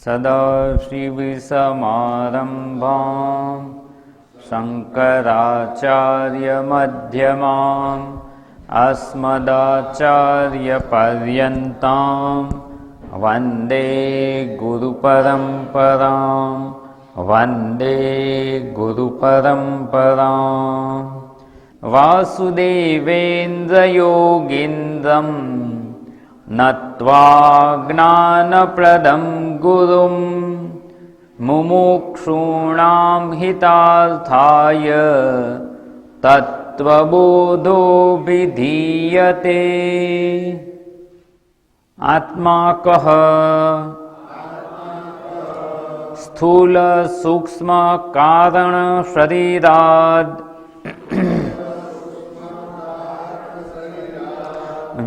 સદાશિવસમારંભાં શંકરાચાર્યમધ્યમાં અસ્મદાચાર્યપર્યન્તાં વંદે ગુરુપરંપરાં વંદે ગુરુપરંપરાં વાસુદેવેન્દ્રયોગીન્દ્રં નત્વા જ્ઞાનપ્રદં ગુરું મુમુક્ષૂણાં હિતાર્થાય તત્વબોધોऽભિધીયતે. આત્મા કઃ? સ્થૂલ સૂક્ષ્મ કારણ શરીરાદ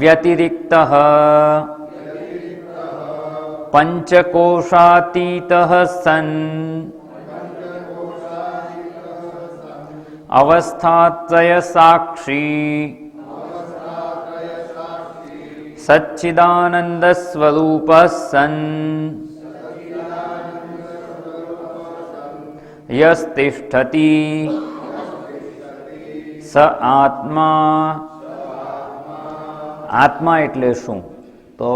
વ્યતિરિક્તઃ પંચકોશાતીતઃ સન અવસ્થાત્રય સાક્ષી સચ્ચિદાનંદ સ્વરૂપઃ સન યસ્તિષ્ઠતિ સ આત્મા. આત્મા એટલે શું? તો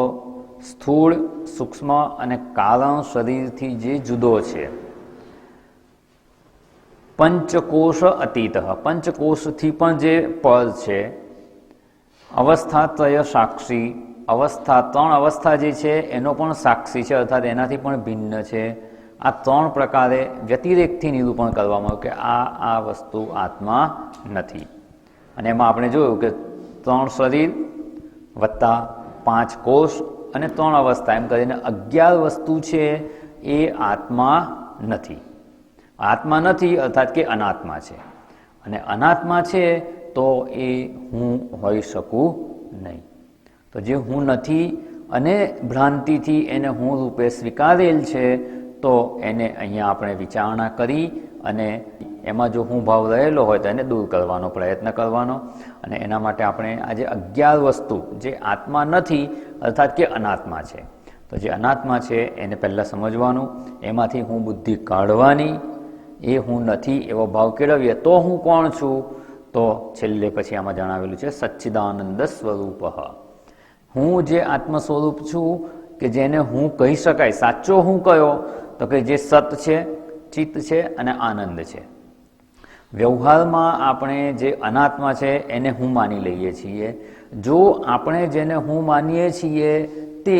સ્થૂળ સૂક્ષ્મ અને કારણ શરીરથી જે જુદો છે. પંચકોશ અતીત, પંચકોશથી પણ જે પર છે. અવસ્થાત્રય સાક્ષી, ત્રણ અવસ્થા જે છે એનો પણ સાક્ષી છે, અર્થાત એનાથી પણ ભિન્ન છે. આ ત્રણ પ્રકારે વ્યતિરેકથી નિરૂપણ કરવામાં આવ્યું કે આ વસ્તુ આત્મા નથી. અને એમાં આપણે જોયું કે 3 શરીર વત્તા 5 કોષ અને 3 અવસ્થા એમ કરીને 11 વસ્તુ છે એ આત્મા નથી. આત્મા નથી અર્થાત કે અનાત્મા છે. અને અનાત્મા છે તો એ હું હોઈ શકું નહીં. તો જે હું નથી અને ભ્રાંતિથી એને હું રૂપે સ્વીકારેલ છે, તો એને અહીંયા આપણે વિચારણા કરી અને એમાં જો હું ભાવ રહેલો હોય તો એને દૂર કરવાનો પ્રયત્ન કરવાનો. અને એના માટે આપણે આજે 11 વસ્તુ જે આત્મા નથી અર્થાત કે અનાત્મા છે, તો જે અનાત્મા છે એને પહેલાં સમજવાનું, એમાંથી હું બુદ્ધિ કાઢવાની, એ હું નથી એવો ભાવ કેળવીએ તો હું કોણ છું? તો છેલ્લે પછી આમાં જણાવેલું છે સચ્ચિદાનંદ સ્વરૂપ. હું જે આત્મ સ્વરૂપ છું કે જેને હું કહી શકાય, સાચો હું કયો? તો કે જે સત છે, ચિત્ત છે અને આનંદ છે. વ્યવહારમાં આપણે જે અનાત્મા છે એને હું માની લઈએ છીએ. જો આપણે જેને હું માનીએ છીએ તે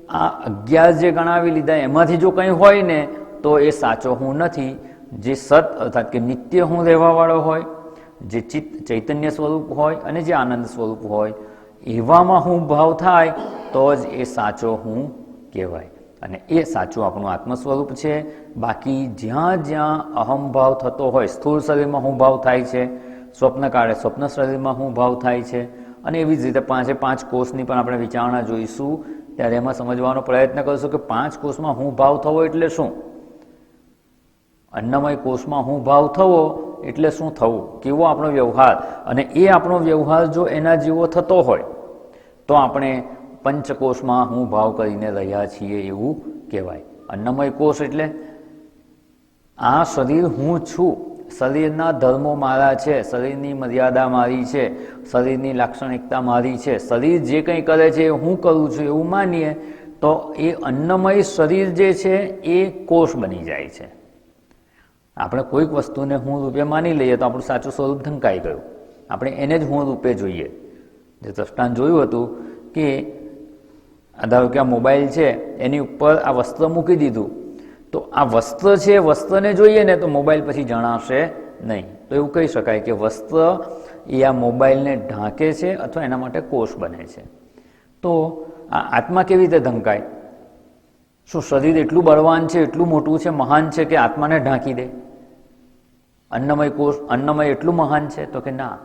આ 11 જે ગણાવી લીધા એમાંથી જો કંઈ હોય ને તો એ સાચો હું નથી. જે સત અર્થાત કે નિત્ય હું રહેવાવાળો હોય, જે ચિત્ત ચૈતન્ય સ્વરૂપ હોય અને જે આનંદ સ્વરૂપ હોય, એવામાં હું ભાવ થાય તો જ એ સાચો હું કહેવાય. અને એ સાચું આપણું આત્મ સ્વરૂપ છે. બાકી જ્યાં જ્યાં અહમભાવ થતો હોય, સ્થૂળ શરીરમાં હું ભાવ થાય છે, સ્વપ્ન કાળે સ્વપ્ન શરીરમાં હું ભાવ થાય છે, અને એવી જ રીતે 5 કોષની પણ આપણે વિચારણા જોઈશું ત્યારે એમાં સમજવાનો પ્રયત્ન કરીશું કે 5 કોષમાં હું ભાવ થવો એટલે શું? અન્નમય કોષમાં હું ભાવ થવો એટલે શું થવું? કેવો આપણો વ્યવહાર? અને એ આપણો વ્યવહાર જો એના જેવો થતો હોય તો આપણે પંચકોશમાં હું ભાવ કરીને રહ્યા છીએ એવું કહેવાય. અન્નમય કોષ એટલે આ શરીર હું છું, શરીરના ધર્મો મારા છે, શરીરની મર્યાદા મારી છે, શરીરની લાક્ષણિકતા મારી છે, શરીર જે કંઈ કરે છે એ હું કરું છું એવું માનીએ તો એ અન્નમય શરીર જે છે એ કોષ બની જાય છે. આપણે કોઈક વસ્તુને હું રૂપે માની લઈએ તો આપણું સાચું સ્વરૂપ ઢંકાઈ ગયું. આપણે એને જ હું રૂપે જોઈએ. જે દ્રષ્ટાંત જોયું હતું કે ધારો કે આ મોબાઈલ છે એની ઉપર આ વસ્ત્ર મૂકી દીધું, તો આ વસ્ત્ર છે, વસ્ત્રને જોઈએ ને તો મોબાઈલ પછી જણાશે નહીં. તો એવું કહી શકાય કે વસ્ત્ર એ આ મોબાઈલને ઢાંકે છે અથવા એના માટે કોષ બને છે. તો આ આત્મા કેવી રીતે ઢંકાય? શું શરીર એટલું બળવાન છે, એટલું મોટું છે, મહાન છે કે આત્માને ઢાંકી દે? અન્નમય કોષ, અન્નમય એટલું મહાન છે? તો કે ના.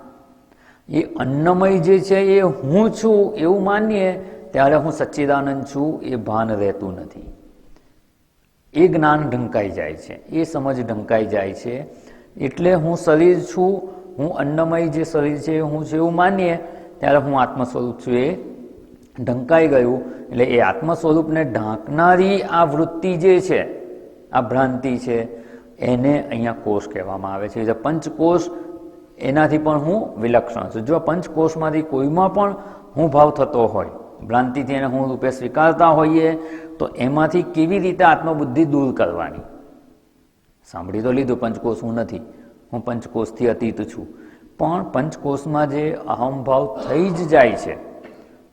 એ અન્નમય જે છે એ હું છું એવું માનીએ ત્યારે હું સચ્ચિદાનંદ છું એ ભાન રહેતું નથી. એ જ્ઞાન ઢંકાઈ જાય છે, એ સમજ ઢંકાઈ જાય છે. એટલે હું શરીર છું, હું અન્નમય જે શરીર છે હું છું એવું માનીએ ત્યારે હું આત્મ સ્વરૂપ છું એ ઢંકાઈ ગયું, એટલે એ આત્મ સ્વરૂપને ઢાંકનારી આ વૃત્તિ જે છે, આ ભ્રાંતિ છે, એને અહીંયા કોષ કહેવામાં આવે છે. એટલે પંચકોષ એનાથી પણ હું વિલક્ષણ છું. જો પંચકોષમાંથી કોઈમાં પણ હું ભાવ થતો હોય, ભ્રાંતિથી એને હું રૂપે સ્વીકારતા હોઈએ, તો એમાંથી કેવી રીતે આત્મબુદ્ધિ દૂર કરવાની? સાંભળી તો લીધું પંચકોષ હું નથી, હું પંચકોષથી અતીત છું, પણ પંચકોષમાં જે અહમભાવ થઈ જ જાય છે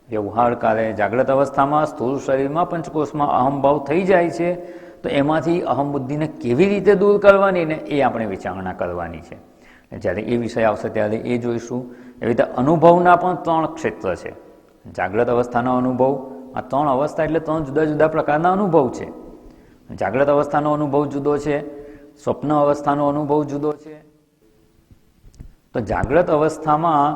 વ્યવહાર કાલે, જાગ્રત અવસ્થામાં સ્થૂળ શરીરમાં પંચકોષમાં અહમભાવ થઈ જાય છે, તો એમાંથી અહમબુદ્ધિને કેવી રીતે દૂર કરવાની ને એ આપણે વિચારણા કરવાની છે. જ્યારે એ વિષય આવશે ત્યારે એ જોઈશું. એવી રીતે અનુભવના પણ 3 ક્ષેત્ર છે. જાગ્રત અવસ્થાનો અનુભવ, આ 3 અવસ્થા એટલે 3 જુદા જુદા પ્રકારના અનુભવ છે. જાગ્રત અવસ્થાનો અનુભવ જુદો છે, સ્વપ્ન અવસ્થાનો અનુભવ જુદો છે. તો જાગ્રત અવસ્થામાં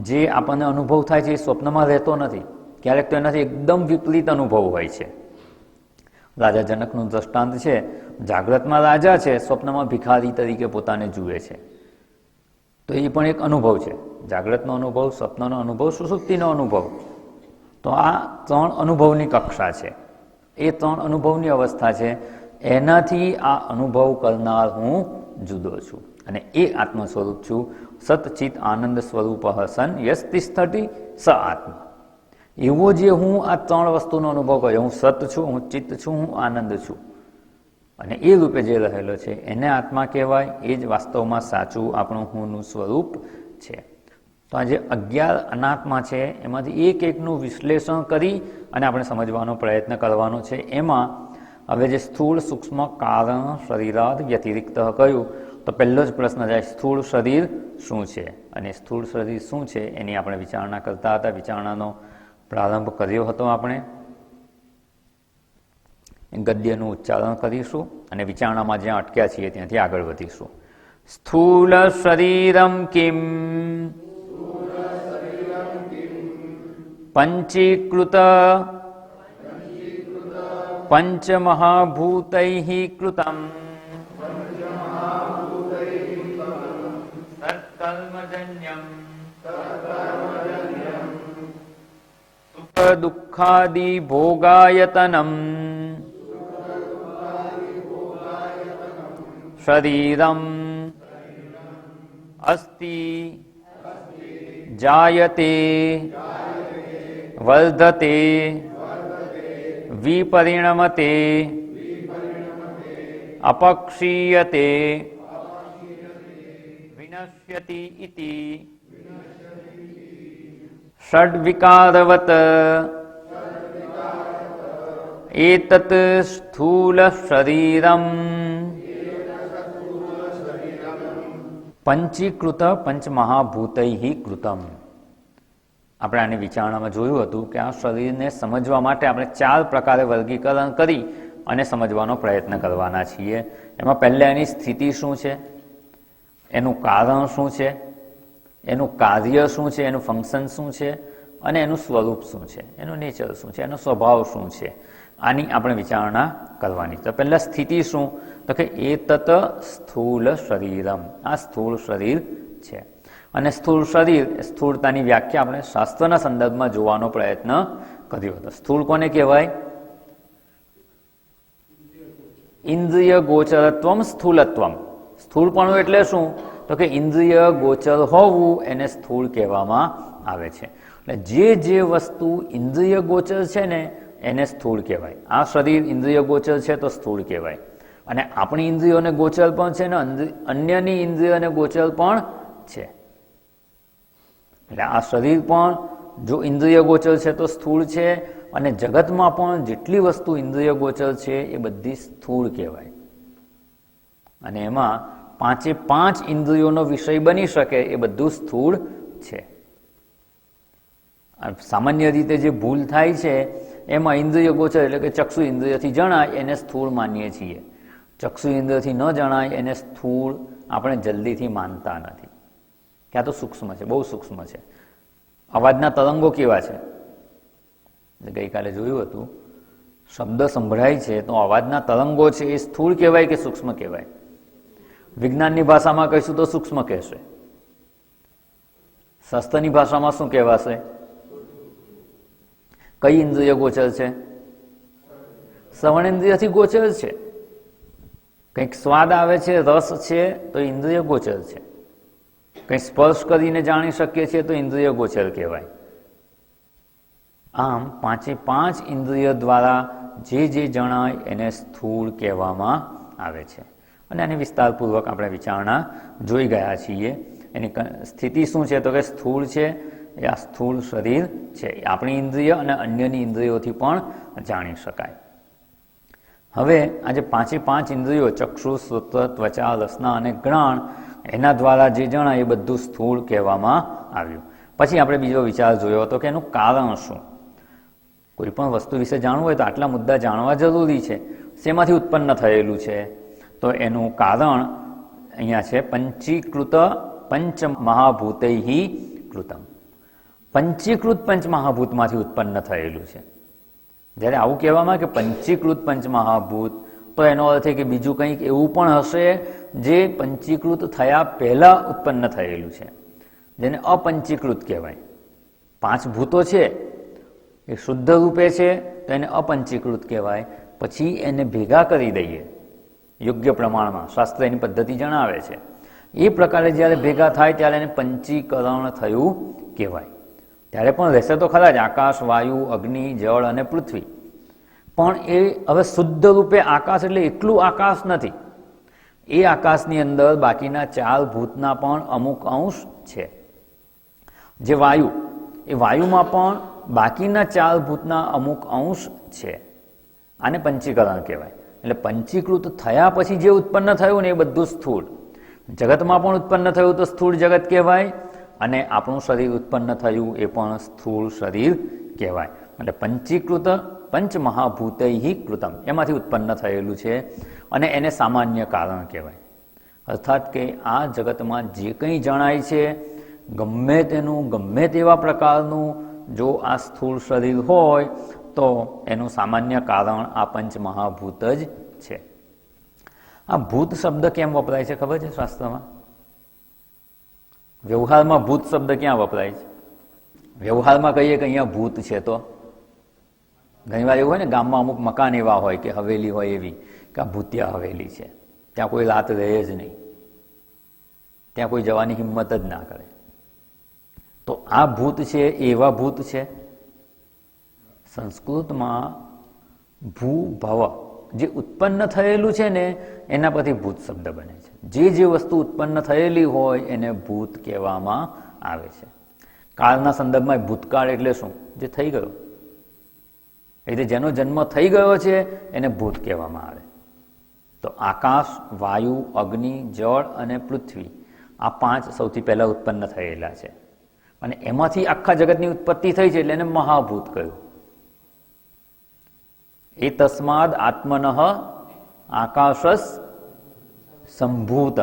જે આપણને અનુભવ થાય છે એ સ્વપ્નમાં રહેતો નથી. ક્યારેક તો એનાથી એકદમ વિપરીત અનુભવ હોય છે. રાજા જનકનું દ્રષ્ટાંત છે. જાગ્રતમાં રાજા છે, સ્વપ્નમાં ભિખારી તરીકે પોતાને જુએ છે. તો એ પણ એક અનુભવ છે. જાગ્રતનો અનુભવ, સ્વપ્નનો અનુભવ, સુષુપ્તિનો અનુભવ. તો આ 3 અનુભવની કક્ષા છે. એ 3 અનુભવની અવસ્થા છે. એનાથી આ અનુભવ કરનાર હું જુદો છું અને એ આત્મ સ્વરૂપ છું. સતચિત આનંદ સ્વરૂપ સન યસ્તિષ્ઠતિ સ આત્મા. એવો જે હું આ 3 વસ્તુનો અનુભવ કર્યો, હું સત છું, હું ચિત્ત છું, હું આનંદ છું, અને એ રૂપે જે રહેલો છે એને આત્મા કહેવાય. એ જ વાસ્તવમાં સાચું આપણું હુંનું સ્વરૂપ છે. તો આ જે 11 અનાત્મા છે એમાંથી એક એકનું વિશ્લેષણ કરી અને આપણે સમજવાનો પ્રયત્ન કરવાનો છે. એમાં હવે જે સ્થૂળ સૂક્ષ્મ કારણ શરીરાદ વ્યતિરિક્ત કહ્યું, તો પહેલો જ પ્રશ્ન જાય, સ્થૂળ શરીર શું છે? અને સ્થૂળ શરીર શું છે એની આપણે વિચારણા કરતા હતા. વિચારણાનો પ્રારંભ કર્યો હતો આપણે. ગદ્યનું ઉચ્ચારણ કરીશું અને વિચારણામાં જ્યાં અટક્યા છીએ ત્યાંથી આગળ વધીશું. સ્થૂલ શરીરમ કિમ પંચીકૃત પંચમહાભૂતૈઃ કૃતમ સત્કર્મજન્યમ સુખ દુઃખાદિ ભોગાયતનમ શરીરમ અસ્તિ જાયતે વર્ધતે વિપરિણમતે અપક્ષીયતે વિનશ્યતિ ઇતિ ષડ્વિકારવત એતત સ્થૂલ શરીરમ પંચીકૃત પંચમહાભૂતૈઃ કૃતમ. આપણે આની વિચારણામાં જોયું હતું કે આ શરીરને સમજવા માટે આપણે 4 પ્રકારે વર્ગીકરણ કરી અને સમજવાનો પ્રયત્ન કરવાના છીએ. એમાં પહેલાં એની સ્થિતિ શું છે, એનું કારણ શું છે, એનું કાર્ય શું છે, એનું ફંક્શન શું છે, અને એનું સ્વરૂપ શું છે, એનું નેચર શું છે, એનો સ્વભાવ શું છે. આની આપણે વિચારણા કરવાની. તો પહેલાં સ્થિતિ શું? તો કે એતત સ્થૂલ શરીરમ. આ સ્થૂળ શરીર છે. અને સ્થૂળ શરીર, સ્થૂળતાની વ્યાખ્યા આપણે શાસ્ત્રના સંદર્ભમાં જોવાનો પ્રયત્ન કર્યો હતો. સ્થૂળ કોને કહેવાય? ઇન્દ્રિય ગોચરત્વમ સ્થૂલત્વમ. સ્થૂળપણું એટલે શું? તો કે ઇન્દ્રિય ગોચર હોવું એને સ્થૂળ કહેવામાં આવે છે. એટલે જે વસ્તુ ઇન્દ્રિય ગોચર છે ને એને સ્થૂળ કહેવાય. આ શરીર ઇન્દ્રિય ગોચર છે તો સ્થૂળ કહેવાય. અને આપણી ઇન્દ્રિયોને ગોચર પણ છે ને અન્યની ઇન્દ્રિયોને ગોચર પણ છે. એટલે આ શરીર પણ જો ઇન્દ્રિય ગોચર છે તો સ્થૂળ છે, અને જગતમાં પણ જેટલી વસ્તુ ઇન્દ્રિય ગોચર છે એ બધી સ્થૂળ કહેવાય. અને એમાં 5 ઇન્દ્રિયોનો વિષય બની શકે એ બધું સ્થૂળ છે. સામાન્ય રીતે જે ભૂલ થાય છે એમાં ઇન્દ્રિય ગોચર એટલે કે ચક્ષુ ઇન્દ્રિયથી જણાય એને સ્થૂળ માનીએ છીએ. ચક્ષુ ઇન્દ્રિયથી ન જણાય એને સ્થૂળ આપણે જલ્દીથી માનતા નથી. કે આ તો સૂક્ષ્મ છે, બહુ સૂક્ષ્મ છે. અવાજના તરંગો કેવા છે? ગઈકાલે જોયું હતું, શબ્દ સંભળાય છે તો અવાજના તરંગો છે એ સ્થૂળ કહેવાય કે સૂક્ષ્મ કહેવાય? વિજ્ઞાનની ભાષામાં કહીશું તો સૂક્ષ્મ કહેશે. શાસ્ત્રની ભાષામાં શું કહેવાશે? કઈ ઇન્દ્રિય ગોચર છે? શ્રવણેન્દ્રિયથી ગોચર છે. કંઈક સ્વાદ આવે છે, રસ છે, તો ઇન્દ્રિય ગોચર છે. કંઈ સ્પર્શ કરીને જાણી શકીએ છીએ તો ઇન્દ્રિય ગોચર કહેવાય. આમ પાંચે પાંચ ઇન્દ્રિય દ્વારા જે જણાય એને સ્થૂળ કહેવામાં આવે છે. અને આની વિસ્તારપૂર્વક આપણે વિચારણા જોઈ ગયા છીએ. એની સ્થિતિ શું છે તો કે સ્થૂળ છે એ આ સ્થૂળ શરીર છે. આપણી ઇન્દ્રિય અને અન્યની ઇન્દ્રિયોથી પણ જાણી શકાય. હવે આજે પાંચે પાંચ ઇન્દ્રિયો ચક્ષુ, શ્રોત્ર, ત્વચા, રસના અને ઘ્રાણ એના દ્વારા જે જણાય એ બધું સ્થૂળ કહેવામાં આવ્યું. પછી આપણે બીજો વિચાર જોયો હતો કે એનું કારણ શું. કોઈ પણ વસ્તુ વિશે જાણવું હોય તો આટલા મુદ્દા જાણવા જરૂરી છે. શેમાંથી ઉત્પન્ન થયેલું છે? તો એનું કારણ અહીંયા છે પંચીકૃત પંચ મહાભૂતૈ કૃતમ. પંચીકૃત પંચ મહાભૂતમાંથી ઉત્પન્ન થયેલું છે. જ્યારે આવું કહેવામાં કે પંચીકૃત પંચ મહાભૂત, તો એનો અર્થ કે બીજું કંઈક એવું પણ હશે જે પંચીકૃત થયા પહેલા ઉત્પન્ન થયેલું છે, જેને અપંચીકૃત કહેવાય. પાંચ ભૂતો છે એ શુદ્ધ રૂપે છે તો એને અપંચીકૃત કહેવાય. પછી એને ભેગા કરી દઈએ યોગ્ય પ્રમાણમાં, શાસ્ત્ર એની પદ્ધતિ જણાવે છે. એ પ્રકારે જ્યારે ભેગા થાય ત્યારે એને પંચીકરણ થયું કહેવાય. ત્યારે પણ રહેશે તો ખરા જ આકાશ, વાયુ, અગ્નિ, જળ અને પૃથ્વી. પણ એ હવે શુદ્ધ રૂપે આકાશ એટલે એકલું આકાશ નથી. એ આકાશની અંદર બાકીના ચાર ભૂતના પણ અમુક અંશ છે. જે વાયુ, એ વાયુમાં પણ બાકીના ચાર ભૂતના અમુક અંશ છે. આને પંચીકરણ કહેવાય. એટલે પંચીકૃત થયા પછી જે ઉત્પન્ન થયું ને એ બધું સ્થૂળ. જગતમાં પણ ઉત્પન્ન થયું તો સ્થૂળ જગત કહેવાય, અને આપણું શરીર ઉત્પન્ન થયું એ પણ સ્થૂળ શરીર કહેવાય. એટલે પંચીકૃત પંચ મહાભૂતૈ કૃતમ, એમાંથી ઉત્પન્ન થયેલું છે અને એને સામાન્ય કારણ કહેવાય. અર્થાત કે આ જગતમાં જે કંઈ જણાય છે ગમે તેનું ગમે તેવા પ્રકારનું જો આ સ્થૂળ શરીર હોય તો એનું સામાન્ય કારણ આ પંચ મહાભૂત જ છે. આ ભૂત શબ્દ કેમ વપરાય છે ખબર છે શાસ્ત્રમાં? વ્યવહારમાં ભૂત શબ્દ ક્યાં વપરાય છે? વ્યવહારમાં કહીએ કે અહીંયા ભૂત છે તો ઘણી વાર એવું હોય ને, ગામમાં અમુક મકાન એવા હોય કે હવેલી હોય એવી કે આ ભૂતિયા હવેલી છે, ત્યાં કોઈ રાત રહે જ નહીં, ત્યાં કોઈ જવાની હિંમત જ ના કરે. તો આ ભૂત છે એવા ભૂત છે. સંસ્કૃતમાં ભૂ ભવ, જે ઉત્પન્ન થયેલું છે ને એના પરથી ભૂત શબ્દ બને છે. જે વસ્તુ ઉત્પન્ન થયેલી હોય એને ભૂત કહેવામાં આવે છે. કાળના સંદર્ભમાં ભૂતકાળ એટલે શું? જે થઈ ગયો, એટલે જેનો જન્મ થઈ ગયો છે એને ભૂત કહેવામાં આવે. તો આકાશ, વાયુ, અગ્નિ, જળ અને પૃથ્વી, આ પાંચ સૌથી પહેલા ઉત્પન્ન થયેલા છે અને એમાંથી આખા જગતની ઉત્પત્તિ થઈ છે એટલે એને મહાભૂત કહ્યું. એ તસ્માદ આત્મનઃ આકાશસ સંભૂત.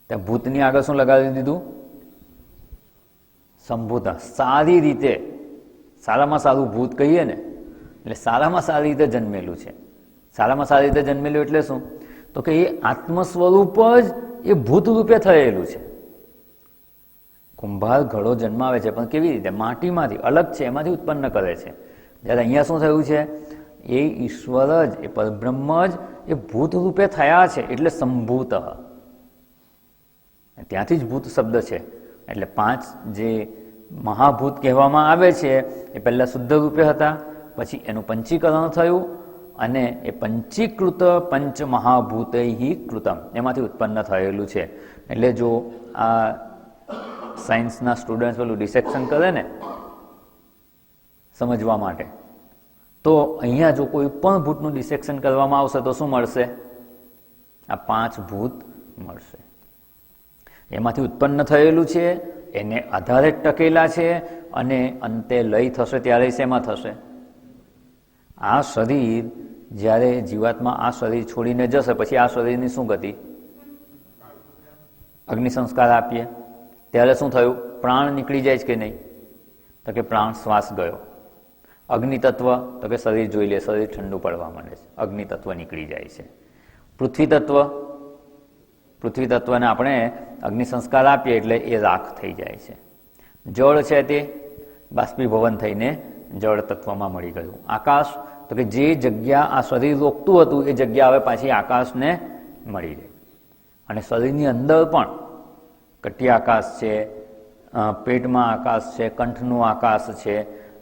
ત્યાં ભૂતની આગળ શું લગાવી દીધું? સંભૂત. સારી રીતે, સારામાં સારું ભૂત કહીએ ને એટલે સારામાં સારી રીતે જન્મેલું છે. સારામાં સારી રીતે જન્મેલું એટલે શું? તો કે એ આત્મ સ્વરૂપ જ એ ભૂત રૂપે થયેલું છે. કુંભાર ઘડો જન્માવે છે પણ કેવી રીતે? માટીમાંથી, અલગ છે એમાંથી ઉત્પન્ન કરે છે. જ્યારે અહીંયા શું થયું છે? એ ઈશ્વર જ, એ પરબ્રહ્મ જ એ ભૂત રૂપે થયા છે એટલે સંભૂત. ત્યાંથી જ ભૂત શબ્દ છે. એટલે પાંચ જે મહાભૂત કહેવામાં આવે છે એ પહેલાં શુદ્ધ રૂપે હતા, પછી એનું પંચીકરણ થયું અને એ પંચીકૃત પંચ મહાભૂતૈ કૃતમ, એમાંથી ઉત્પન્ન થયેલું છે. એટલે જો આ સાયન્સના સ્ટુડન્ટ્સ પેલું ડિસેક્શન કરે ને સમજવા માટે, તો અહીંયા જો કોઈ પણ ભૂતનું ડિસેક્શન કરવામાં આવશે તો શું મળશે? આ પાંચ ભૂત મળશે. એમાંથી ઉત્પન્ન થયેલું છે, એને આધારે જ ટકેલા છે અને અંતે લય થશે ત્યારે શેમાં થશે? આ શરીર જ્યારે જીવાત્મા આ શરીર છોડીને જશે પછી આ શરીરની શું ગતિ? અગ્નિ સંસ્કાર આપીએ ત્યારે શું થયું? પ્રાણ નીકળી જાય છે કે નહીં? તો કે પ્રાણ શ્વાસ ગયો. અગ્નિ તત્વ, તો કે શરીર જોઈ લે, શરીર ઠંડુ પડવા માંડે છે, અગ્નિ તત્વ નીકળી જાય છે. પૃથ્વી તત્વ, પૃથ્વી તત્વને આપણે અગ્નિ સંસ્કાર આપીએ એટલે એ રાખ થઈ જાય છે. જળ છે તે બાષ્પીભવન થઈને જળ તત્વમાં મળી ગયું. આકાશ તો કે જે જગ્યા આ શરીર રોકતું હતું એ જગ્યા હવે પાછી આકાશને મળી ગઈ. અને શરીરની અંદર પણ કટી આકાશ છે, પેટમાં આકાશ છે, કંઠનું આકાશ છે,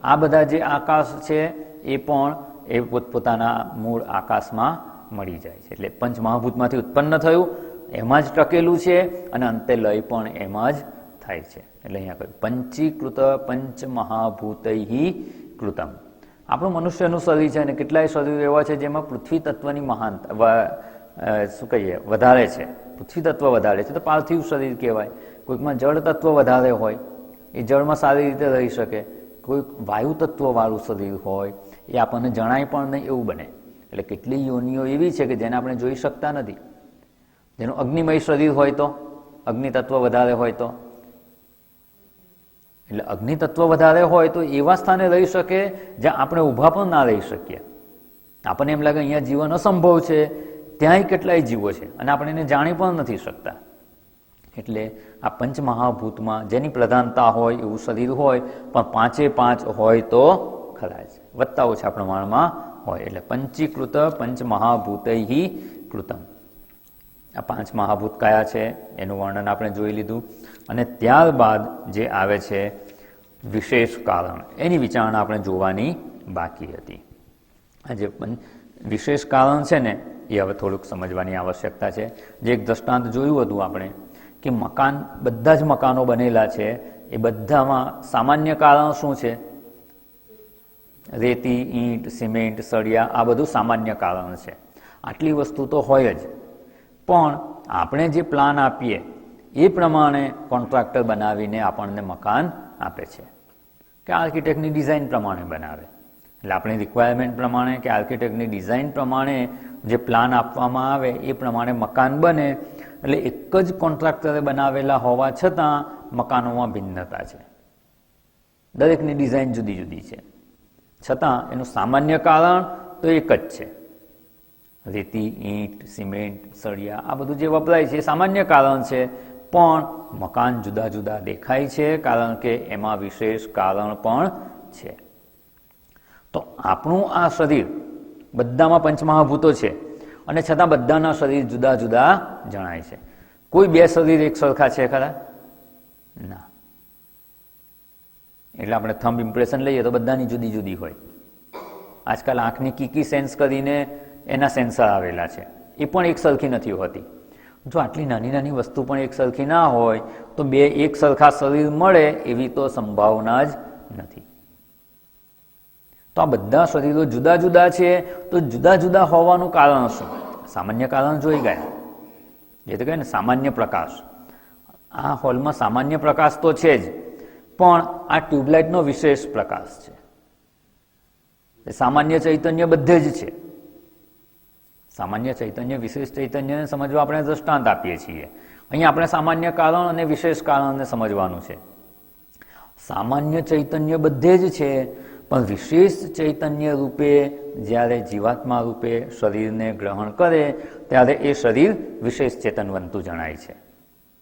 આ બધા જે આકાશ છે એ પણ એ પોતપોતાના મૂળ આકાશમાં મળી જાય છે. એટલે પંચમહાભૂતમાંથી ઉત્પન્ન થયું, એમાં જ ટકેલું છે અને અંતે લય પણ એમાં જ થાય છે. એટલે અહીંયા કહ્યું પંચીકૃત પંચમહાભૂતૈ કૃતમ. આપણું મનુષ્યનું શરીર છે અને કેટલાય શરીર એવા છે જેમાં પૃથ્વી તત્વની શું કહીએ વધારે છે, પૃથ્વી તત્વ વધારે છે તો પાર્થિવ શરીર કહેવાય. કોઈકમાં જળ તત્વ વધારે હોય એ જળમાં સારી રીતે રહી શકે, કોઈક વાયુ તત્વવાળું શરીર હોય એ આપણને જણાય પણ નહીં એવું બને. એટલે કેટલી યોનિઓ એવી છે કે જેને આપણે જોઈ શકતા નથી. જેનું અગ્નિમય શરીર હોય તો, અગ્નિ તત્વ વધારે હોય તો, એટલે અગ્નિ તત્વ વધારે હોય તો એવા સ્થાને રહી શકે જ્યાં આપણે ઊભા પણ ના રહી શકીએ. આપણને એમ લાગે અહીંયા જીવન અસંભવ છે, ત્યાંય કેટલાય જીવો છે અને આપણે એને જાણી પણ નથી શકતા. એટલે આ પંચમહાભૂતમાં જેની પ્રધાનતા હોય એવું શરીર હોય પણ પાંચે પાંચ હોય તો ખરા છે, વત્તા ઓછા પ્રમાણમાં હોય. એટલે પંચીકૃત પંચમહાભૂતૈ કૃતમ. આ પાંચ મહાભૂત કયા છે એનું વર્ણન આપણે જોઈ લીધું. અને ત્યારબાદ જે આવે છે વિશેષ કારણ, એની વિચારણા આપણે જોવાની બાકી હતી. આ જે વિશેષ કારણ છે ને એ હવે થોડુંક સમજવાની આવશ્યકતા છે. જે એક દ્રષ્ટાંત જોયું હતું આપણે કે મકાન, બધા જ મકાનો બનેલા છે એ બધામાં સામાન્ય કારણ શું છે? રેતી, ઈંટ, સિમેન્ટ, સળિયા, આ બધું સામાન્ય કારણ છે. આટલી વસ્તુ તો હોય જ, પણ આપણે જે પ્લાન આપીએ એ પ્રમાણે કોન્ટ્રાક્ટર બનાવીને આપણને મકાન આપે છે કે આર્કિટેક્ટની ડિઝાઇન પ્રમાણે બનાવે. એટલે આપણી રિક્વાયરમેન્ટ પ્રમાણે કે આર્કિટેક્ટની ડિઝાઇન પ્રમાણે જે પ્લાન આપવામાં આવે એ પ્રમાણે મકાન બને. એટલે એક જ કોન્ટ્રાક્ટરે બનાવેલા હોવા છતાં મકાનોમાં ભિન્નતા છે, દરેકની ડિઝાઇન જુદી જુદી છે, છતાં એનું સામાન્ય કારણ તો એક જ છે. રેતી, ઈંટ, સિમેન્ટ, સળિયા, આ બધું જે વપરાય છે એ સામાન્ય કારણ છે, પણ મકાન જુદા જુદા દેખાય છે કારણ કે એમાં વિશેષ કારણ પણ છે. તો આપણું આ શરીર, બધામાં પંચમહાભૂતો છે અને છતાં બધાના શરીર જુદા જુદા જણાય છે. કોઈ બે શરીર એક સરખા છે ખરા? ના. એટલે આપણે થંબ ઇમ્પ્રેશન લઈએ તો બધાની જુદી જુદી હોય. આજકાલ આંખની કીકી સેન્સ કરીને એના સેન્સર આવેલા છે, એ પણ એક સરખી નથી હોતી. જો આટલી નાની નાની વસ્તુ પણ એક સરખી ના હોય તો બે એક સરખા શરીર મળે એવી તો સંભાવના જ નથી. તો આ બધા શરીરો જુદા જુદા છે, તો જુદા જુદા હોવાનું કારણ શું? સામાન્ય કારણ જોઈ ગયા. જે તો કહે ને સામાન્ય પ્રકાશ. આ હોલમાં સામાન્ય પ્રકાશ તો છે જ, પણ આ ટ્યુબલાઇટનો વિશેષ પ્રકાશ છે. સામાન્ય ચૈતન્ય બધે જ છે. સામાન્ય ચૈતન્ય વિશેષ ચૈતન્યને સમજવા આપણે દ્રષ્ટાંત આપીએ છીએ. અહીંયા આપણે સામાન્ય કારણ અને વિશેષ કારણને સમજવાનું છે. સામાન્ય ચૈતન્ય બધે જ છે, પણ વિશેષ ચૈતન્ય રૂપે જ્યારે જીવાત્મા રૂપે શરીરને ગ્રહણ કરે ત્યારે એ શરીર વિશેષ ચેતનવંતું જણાય છે.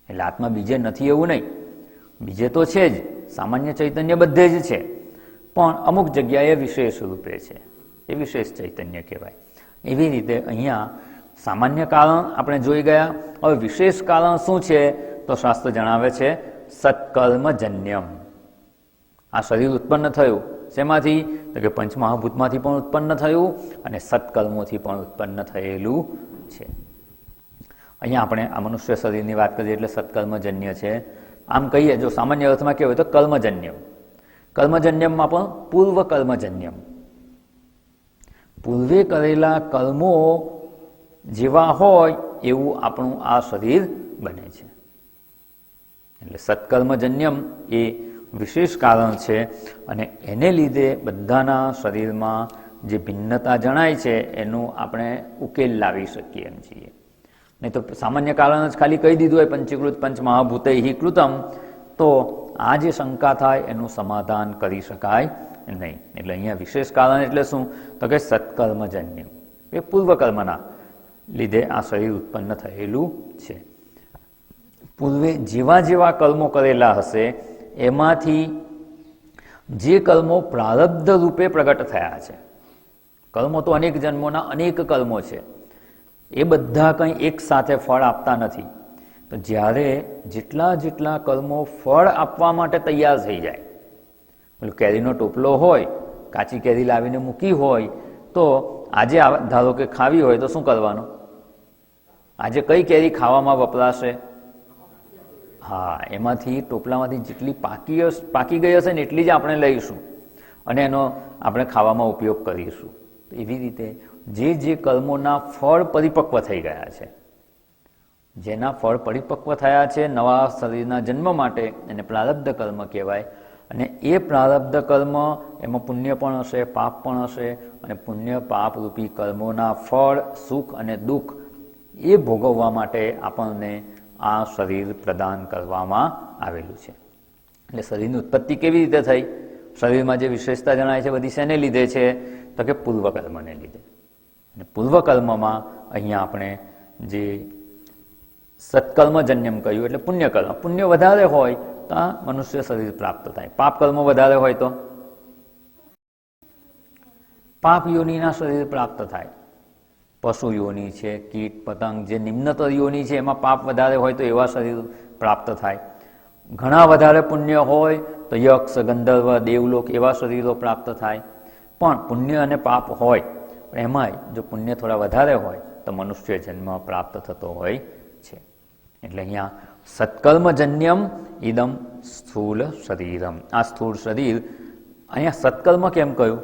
એટલે આત્મા બીજે નથી એવું નહીં, બીજે તો છે જ, સામાન્ય ચૈતન્ય બધે જ છે, પણ અમુક જગ્યાએ વિશેષ રૂપે છે, એ વિશેષ ચૈતન્ય કહેવાય. એવી રીતે અહીંયા સામાન્ય કારણ આપણે જોઈ ગયા. હવે વિશેષ કારણ શું છે? તો શાસ્ત્ર જણાવે છે સત્કર્મજન્યમ. આ શરીર ઉત્પન્ન થયું શેમાંથી? તો કે પંચમહાભૂતમાંથી પણ ઉત્પન્ન થયું અને સત્કર્મોથી પણ ઉત્પન્ન થયેલું છે. અહીંયા આપણે આ મનુષ્ય શરીરની વાત કરીએ એટલે સત્કર્મજન્ય છે. આમ કહીએ જો સામાન્ય અર્થમાં કહેવાય તો કર્મજન્યમ. કર્મજન્યમમાં પણ પૂર્વ કર્મજન્યમ, પૂર્વે કરેલા કર્મો જેવા હોય એવું આપણું આ શરીર બને છે. એટલે સત્કર્મજન્યમ એ વિશેષ કારણ છે અને એને લીધે બધાના શરીરમાં જે ભિન્નતા જણાય છે એનું આપણે ઉકેલ લાવી શકીએ એમ છીએ. નહીં તો સામાન્ય કારણ જ ખાલી કહી દીધું હોય પંચીકૃત પંચમહાભૂતૈ કૃતમ, તો આ જે શંકા થાય એનું સમાધાન કરી શકાય નહીં. એટલે અહીંયા વિશેષ કારણ એટલે શું? તો કે સત્કર્મજન્ય, એ પૂર્વકર્મના લીધે આ શરીર ઉત્પન્ન થયેલું છે. પૂર્વે જેવા જેવા કર્મો કરેલા હશે એમાંથી જે કર્મો પ્રારબ્ધ રૂપે પ્રગટ થયા છે, કર્મો તો અનેક જન્મોના અનેક કર્મો છે, એ બધા કંઈ એક સાથે ફળ આપતા નથી. તો જ્યારે જેટલા જેટલા કર્મો ફળ આપવા માટે તૈયાર થઈ જાય, પેલું કેરીનો ટોપલો હોય, કાચી કેરી લાવીને મૂકી હોય, તો આજે ધારો કે ખાવી હોય તો શું કરવાનું? આજે કઈ કેરી ખાવામાં વપરાશે? હા, એમાંથી ટોપલામાંથી જેટલી પાકી ગઈ હશે ને એટલી જ આપણે લઈશું અને એનો આપણે ખાવામાં ઉપયોગ કરીશું. એવી રીતે જે કર્મોના ફળ પરિપક્વ થઈ ગયા છે, જેના ફળ પરિપક્વ થયા છે નવા શરીરના જન્મ માટે, એને પ્રારબ્ધ કર્મ કહેવાય. અને એ પ્રારબ્ધ કર્મ એમાં પુણ્ય પણ હશે, પાપ પણ હશે, અને પુણ્ય પાપ રૂપી કર્મોના ફળ, સુખ અને દુઃખ એ ભોગવવા માટે આપણને આ શરીર પ્રદાન કરવામાં આવેલું છે. એટલે શરીરની ઉત્પત્તિ કેવી રીતે થઈ? શરીરમાં જે વિશેષતા જણાય છે બધી શેને લીધે છે? તો કે પૂર્વકર્મને લીધે. અને પૂર્વકર્મમાં અહીંયા આપણે જે સત્કર્મજન્યમ કહ્યું એટલે પુણ્યકર્મ, પુણ્ય વધારે હોય તો આ મનુષ્ય શરીર પ્રાપ્ત થાય. પાપ કર્મો વધારે હોય તો પાપ યોનિના શરીર પ્રાપ્ત થાય. પશુ યોની છે, કીટ પતંગ જે નિમ્નતર યોની છે એમાં પાપ વધારે હોય તો એવા શરીર પ્રાપ્ત થાય. ઘણા વધારે પુણ્ય હોય તો યક્ષ, ગંધર્વ, દેવલોક એવા શરીરો પ્રાપ્ત થાય. પણ પુણ્ય અને પાપ હોય, પણ એમાંય જો પુણ્ય થોડા વધારે હોય તો મનુષ્ય જન્મ પ્રાપ્ત થતો હોય છે. એટલે અહીંયા સત્કર્મજન્યમ ઇદમ સ્થૂલ શરીરમ, આ સ્થૂળ શરીર. અહીંયા સત્કર્મ કેમ કહ્યું?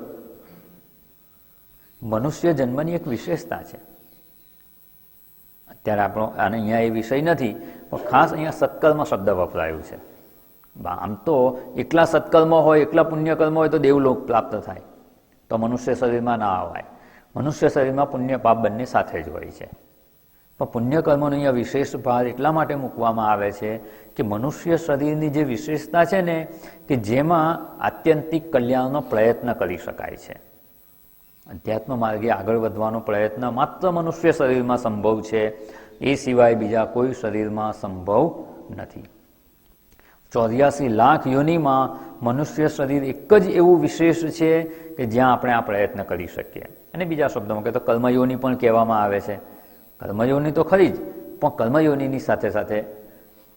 મનુષ્ય જન્મની એક વિશેષતા છે. અત્યારે આપણો અને અહીંયા એ વિષય નથી, પણ ખાસ અહીંયા સત્કર્મ શબ્દ વપરાયું છે. આમ તો એકલા સત્કર્મ હોય, એકલા પુણ્યકર્મ હોય તો દેવલોક પ્રાપ્ત થાય, તો મનુષ્ય શરીરમાં ના આવાય. મનુષ્ય શરીરમાં પુણ્ય પાપ બંને સાથે જ હોય છે. પણ પુણ્યકર્મનો અહીંયા વિશેષ ભાર એટલા માટે મૂકવામાં આવે છે કે મનુષ્ય શરીરની જે વિશેષતા છે ને, કે જેમાં આત્યંતિક કલ્યાણનો પ્રયત્ન કરી શકાય છે. અધ્યાત્મ માર્ગે આગળ વધવાનો પ્રયત્ન માત્ર મનુષ્ય શરીરમાં સંભવ છે, એ સિવાય બીજા કોઈ શરીરમાં સંભવ નથી. 84 લાખ યોનિમાં મનુષ્ય શરીર એક જ એવું વિશેષ છે કે જ્યાં આપણે આ પ્રયત્ન કરી શકીએ. અને બીજા શબ્દોમાં કહે તો કર્મયોની પણ કહેવામાં આવે છે. કર્મયોની તો ખરી જ, પણ કર્મયોનીની સાથે સાથે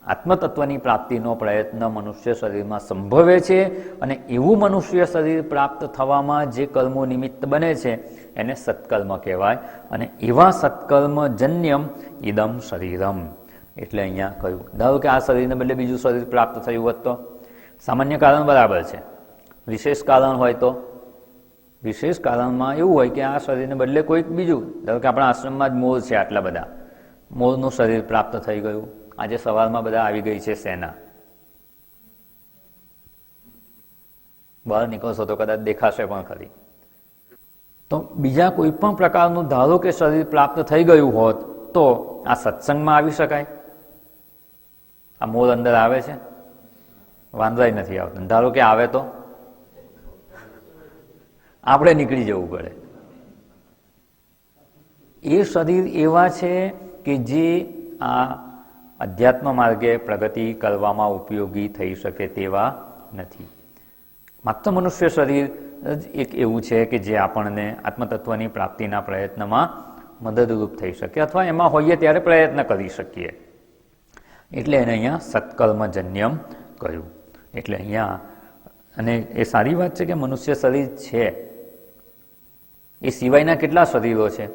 આત્મતત્વની પ્રાપ્તિનો પ્રયત્ન મનુષ્ય શરીરમાં સંભવે છે. અને એવું મનુષ્ય શરીર પ્રાપ્ત થવામાં જે કર્મો નિમિત્ત બને છે એને સત્કર્મ કહેવાય. અને એવા સત્કર્મજન્યમ ઇદમ શરીરમ. એટલે અહીંયા કહ્યું, ધારો કે આ શરીરને બદલે બીજું શરીર પ્રાપ્ત થયું હોત તો સામાન્ય કારણ બરાબર છે, વિશેષ કારણ હોય તો વિશેષ કારણમાં એવું હોય કે આ શરીરને બદલે કોઈક બીજું, ધારો કે આપણા આશ્રમમાં જ મોર છે, આટલા બધા મોરનું શરીર પ્રાપ્ત થઈ ગયું. આજે સવારમાં બધા આવી ગઈ છે સેના, બહાર નીકળશો તો કદાચ દેખાશે પણ ખરી. તો બીજા કોઈ પણ પ્રકારનું ધારો કે શરીર પ્રાપ્ત થઈ ગયું હોત તો આ સત્સંગમાં આવી શકાય? આ મોર અંદર આવે છે, વાંદરાય નથી આવતો. ધારો કે આવે તો આપણે નીકળી જવું પડે. એ શરીર એવા છે કે જે આ અધ્યાત્મ માર્ગે પ્રગતિ કરવામાં ઉપયોગી થઈ શકે તેવા નથી. માત્ર મનુષ્ય શરીર જ એક એવું છે કે જે આપણને આત્મતત્વની પ્રાપ્તિના પ્રયત્નમાં મદદરૂપ થઈ શકે, અથવા એમાં હોઈએ ત્યારે પ્રયત્ન કરી શકીએ. એટલે એને અહીંયા સત્કર્મજન્યમ કહ્યું. એટલે અહીંયા, અને એ સારી વાત છે કે મનુષ્ય શરીર છે, એ સિવાયના કેટલા શરીરો છે.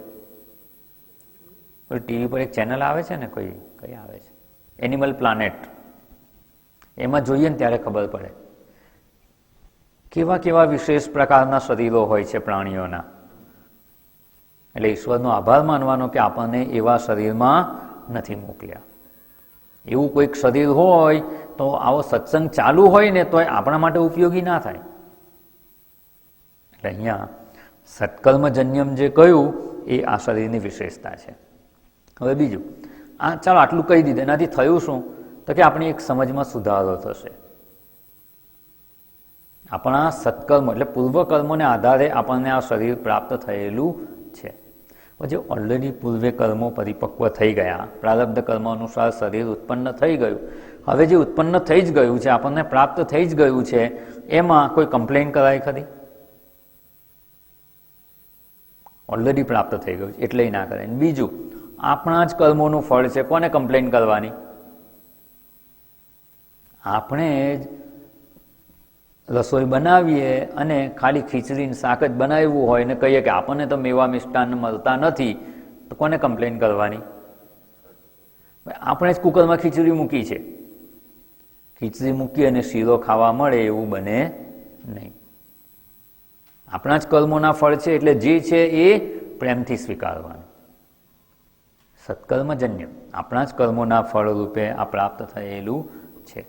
ટીવી પર એક ચેનલ આવે છે ને, કઈ આવે છે, એનિમલ પ્લાનેટ, એમાં જોઈએ ને ત્યારે ખબર પડે કેવા કેવા વિશેષ પ્રકારના શરીરો હોય છે પ્રાણીઓના. એટલે ઈશ્વરનો આભાર માનવાનો કે આપણને એવા શરીરમાં નથી મોકલ્યા. એવું કોઈક શરીર હોય તો આવો સત્સંગ ચાલુ હોય ને તો આપણા માટે ઉપયોગી ના થાય. એટલે અહીંયા સત્કર્મજન્યમ જે કહ્યું એ આ શરીરની વિશેષતા છે. હવે બીજું, આ ચાલો આટલું કહી દીધું, એનાથી થયું શું? તો કે આપણી એક સમજમાં સુધારો થશે. આપણા સત્કર્મ એટલે પૂર્વકર્મોને આધારે આપણને આ શરીર પ્રાપ્ત થયેલું છે. પછી ઓલરેડી પૂર્વે કર્મો પરિપક્વ થઈ ગયા, પ્રારબ્ધ કર્મ અનુસાર શરીર ઉત્પન્ન થઈ ગયું. હવે જે ઉત્પન્ન થઈ જ ગયું છે, આપણને પ્રાપ્ત થઈ જ ગયું છે, એમાં કોઈ કમ્પ્લેન કરાય ખરી? ઓલરેડી પ્રાપ્ત થઈ ગયું છે એટલે ના કરાય. બીજું, આપણા જ કર્મોનું ફળ છે, કોને કમ્પ્લેન કરવાની? આપણે જ રસોઈ બનાવીએ અને ખાલી ખીચડીને શાક જ બનાવ્યું હોય ને કહીએ કે આપણને તો મેવા મિષ્ટાન મળતા નથી, તો કોને કમ્પ્લેન કરવાની? આપણે જ કુકરમાં ખીચડી મૂકી છે, ખીચડી મૂકી અને શીરો ખાવા મળે એવું બને નહીં. આપણા જ કર્મોના ફળ છે એટલે જે છે એ પ્રેમથી સ્વીકારવાનું. સત્કર્મજન્ય આપણા જ કર્મોના ફળ રૂપે આ પ્રાપ્ત થયેલું છે.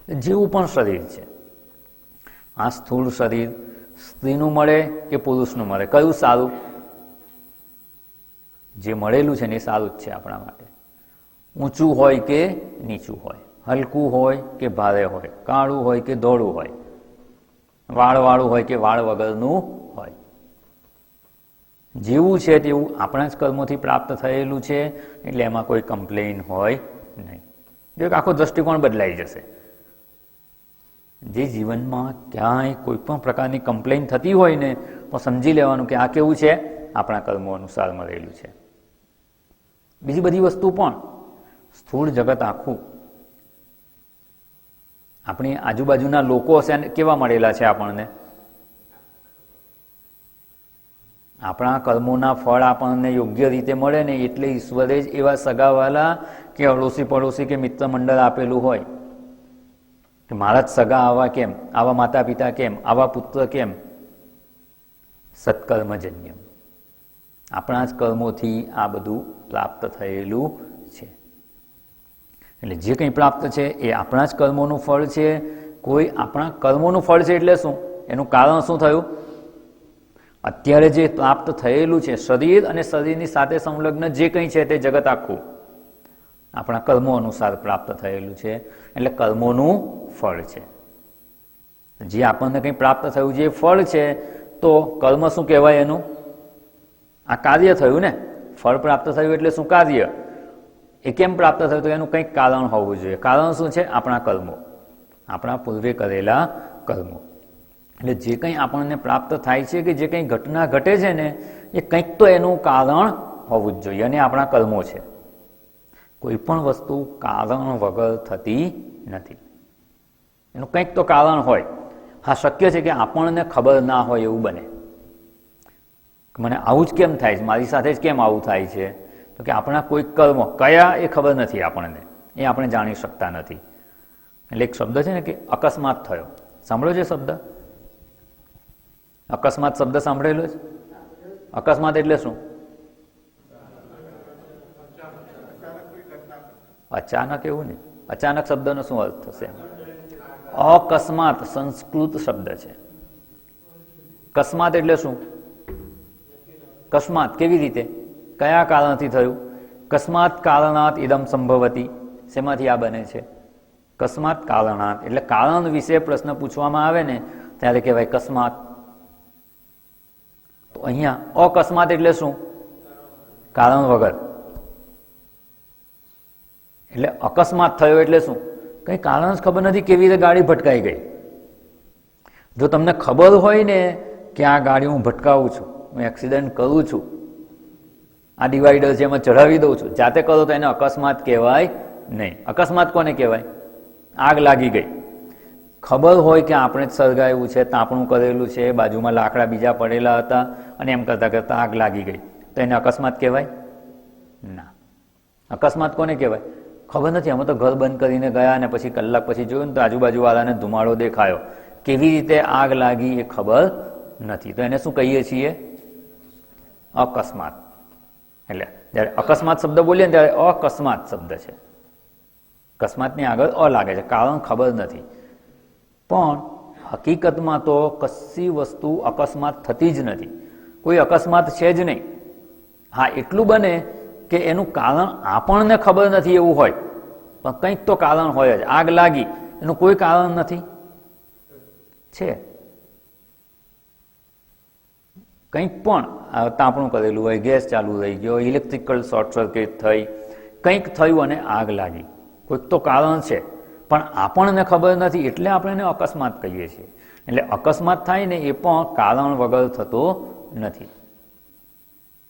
જેવું પણ શરીર છે, આ સ્થૂળ શરીર સ્ત્રીનું મળે કે પુરુષનું મળે, કયું સારું? જે મળેલું છે ને એ સારું જ છે આપણા માટે. ઊંચું હોય કે નીચું હોય, હલકું હોય કે ભારે હોય, કાળું હોય કે ધોળું હોય, વાળવાળું હોય કે વાળ વગરનું હોય, જેવું છે તેવું આપણા જ કર્મોથી પ્રાપ્ત થયેલું છે એટલે એમાં કોઈ કમ્પ્લેન હોય નહીં. એક આખો દ્રષ્ટિકોણ બદલાઈ જશે. જે જીવનમાં ક્યાંય કોઈ પણ પ્રકારની કમ્પ્લેન થતી હોય ને તો સમજી લેવાનું કે આ કેવું છે? આપણા કર્મો અનુસાર મળેલું છે. બીજી બધી વસ્તુ પણ, સ્થૂળ જગત આખું, આપણી આજુબાજુના લોકો છે કેવા મળેલા છે આપણને? આપણા કર્મોના ફળ આપણને યોગ્ય રીતે મળે ને એટલે ઈશ્વરે જ એવા સગાવાલા કે અડોશી પડોશી કે મિત્ર મંડળ આપેલું હોય કે મારા જ સગા આવા કેમ, આવા માતા પિતા કેમ, આવા પુત્ર કેમ? સત્કર્મજન્ય આપણા જ કર્મોથી આ બધું પ્રાપ્ત થયેલું છે. એટલે જે કંઈ પ્રાપ્ત છે એ આપણા જ કર્મોનું ફળ છે. કોઈ આપણા કર્મોનું ફળ છે એટલે શું? એનું કારણ શું થયું? અત્યારે જે પ્રાપ્ત થયેલું છે શરીર અને શરીરની સાથે સંલગ્ન જે કંઈ છે તે જગત આખું આપણા કર્મો અનુસાર પ્રાપ્ત થયેલું છે એટલે કર્મોનું ફળ છે. જે આપણને કંઈ પ્રાપ્ત થયું છે એ ફળ છે, તો કર્મ શું કહેવાય એનું? આ કાર્ય થયું ને, ફળ પ્રાપ્ત થયું એટલે શું? કાર્ય. એ કેમ પ્રાપ્ત થયું? તો એનું કંઈક કારણ હોવું જોઈએ. કારણ શું છે? આપણા કર્મો, આપણા પૂર્વે કરેલા કર્મો. એટલે જે કંઈ આપણને પ્રાપ્ત થાય છે કે જે કંઈ ઘટના ઘટે છે ને એ કંઈક તો એનું કારણ હોવું જ જોઈએ અને આપણા કર્મો છે. કોઈ પણ વસ્તુ કારણ વગર થતી નથી, એનું કંઈક તો કારણ હોય. હા, શક્ય છે કે આપણને ખબર ના હોય એવું બને, મને આવું જ કેમ થાય છે, મારી સાથે જ કેમ આવું થાય છે? તો કે આપણા કોઈ કર્મો કયા એ ખબર નથી આપણને, એ આપણે જાણી શકતા નથી. એટલે એક શબ્દ છે ને કે અકસ્માત થયો, સાંભળ્યો છે શબ્દ? અકસ્માત શબ્દ સાંભળેલો છે? અકસ્માત એટલે શું? અચાનક એવું નહીં. અચાનક શબ્દનો શું અર્થ થશે? અકસ્માત સંસ્કૃત શબ્દ છે. કસ્માત એટલે શું? કસ્માત કેવી રીતે, કયા કારણથી થયું? કસ્માત કારણાત ઇદમ સંભવતી. શેમાંથી આ બને છે? કસ્માત કારણાત. એટલે કારણ વિશે પ્રશ્ન પૂછવામાં આવે ને ત્યારે કહેવાય કસ્માત. તો અહીંયા અકસ્માત એટલે શું? કારણ વગર. એટલે અકસ્માત થયો એટલે શું? કંઈ કારણ જ ખબર નથી, કેવી રીતે ગાડી ભટકાઈ ગઈ. જો તમને ખબર હોય ને કે આ ગાડી હું ભટકાવું છું, હું એક્સિડન્ટ કરું છું, આ ડિવાઈડર છે એમાં ચઢાવી દઉં છું, જાતે કરો તો એને અકસ્માત કહેવાય નહીં. અકસ્માત કોને કહેવાય? આગ લાગી ગઈ, ખબર હોય કે આપણે જ સળગાવ્યું છે, તાપણું કરેલું છે, બાજુમાં લાકડા બીજા પડેલા હતા અને એમ કરતાં કરતાં આગ લાગી ગઈ, તો એને અકસ્માત કહેવાય ના. અકસ્માત કોને કહેવાય? ખબર નથી, અમે તો ઘર બંધ કરીને ગયા અને પછી કલાક પછી જોયું ને તો આજુબાજુવાળાને ધુમાડો દેખાયો, કેવી રીતે આગ લાગી એ ખબર નથી, તો એને શું કહીએ છીએ? અકસ્માત. એટલે જ્યારે અકસ્માત શબ્દ બોલીએ ને ત્યારે અકસ્માત શબ્દ છે, અકસ્માતની આગળ અ લાગે છે, કારણ ખબર નથી. પણ હકીકતમાં તો કશી વસ્તુ અકસ્માત થતી જ નથી, કોઈ અકસ્માત છે જ નહીં. હા, એટલું બને કે એનું કારણ આપણને ખબર નથી એવું હોય, પણ કંઈક તો કારણ હોય જ. આગ લાગી એનું કોઈ કારણ નથી, છે કંઈક પણ તાપણું કરેલું હોય, ગેસ ચાલુ રહી ગયો, ઇલેક્ટ્રિકલ શોર્ટ સર્કિટ થઈ, કંઈક થયું અને આગ લાગી, કોઈક તો કારણ છે પણ આપણને ખબર નથી, એટલે આપણે એને અકસ્માત કહીએ છીએ. એટલે અકસ્માત થાય ને એ પણ કારણ વગર થતો નથી.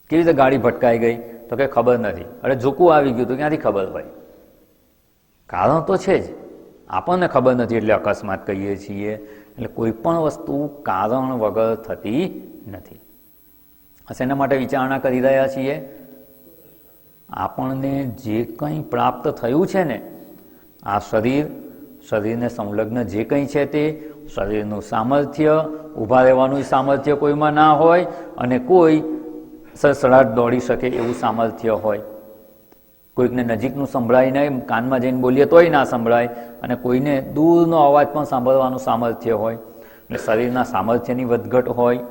કેવી રીતે ગાડી ભટકાઈ ગઈ તો કે ખબર નથી, અરે ઝૂકું આવી ગયું તો ક્યાંથી ખબર હોય? કારણ તો છે જ, આપણને ખબર નથી એટલે અકસ્માત કહીએ છીએ. એટલે કોઈ પણ વસ્તુ કારણ વગર થતી નથી. એના માટે વિચારણા કરી રહ્યા છીએ. આપણને જે કંઈ પ્રાપ્ત થયું છે ને, આ શરીરને સંલગ્ન જે કંઈ છે તે, શરીરનું સામર્થ્ય, ઊભા રહેવાનું સામર્થ્ય કોઈમાં ના હોય અને કોઈ સડસડાટ દોડી શકે એવું સામર્થ્ય હોય. કોઈકને નજીકનું સંભળાય નહીં, કાનમાં જઈને બોલીએ તોય ના સંભળાય, અને કોઈને દૂરનો અવાજ પણ સાંભળવાનું સામર્થ્ય હોય. એટલે શરીરના સામર્થ્યની વધઘટ હોય,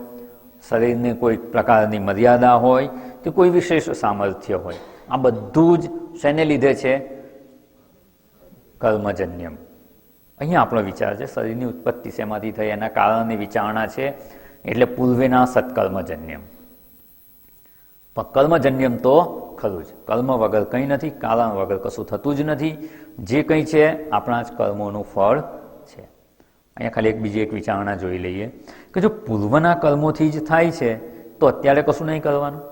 શરીરને કોઈ પ્રકારની મર્યાદા હોય કે કોઈ વિશેષ સામર્થ્ય હોય. આ બધું જ શેને લીધે છે? કર્મજન્યમ. અહીંયા આપણો વિચાર છે, શરીરની ઉત્પત્તિ શેમાંથી થઈ એના કારણની વિચારણા છે, એટલે પૂર્વેના સત્કર્મજન્યમ. પણ કર્મજન્યમ તો ખરું જ, કર્મ વગર કંઈ નથી, કારણ વગર કશું થતું જ નથી. જે કંઈ છે આપણા જ કર્મોનું ફળ છે. અહીંયા ખાલી બીજી એક વિચારણા જોઈ લઈએ કે જો પૂર્વના કર્મોથી જ થાય છે તો અત્યારે કશું નહીં કરવાનું.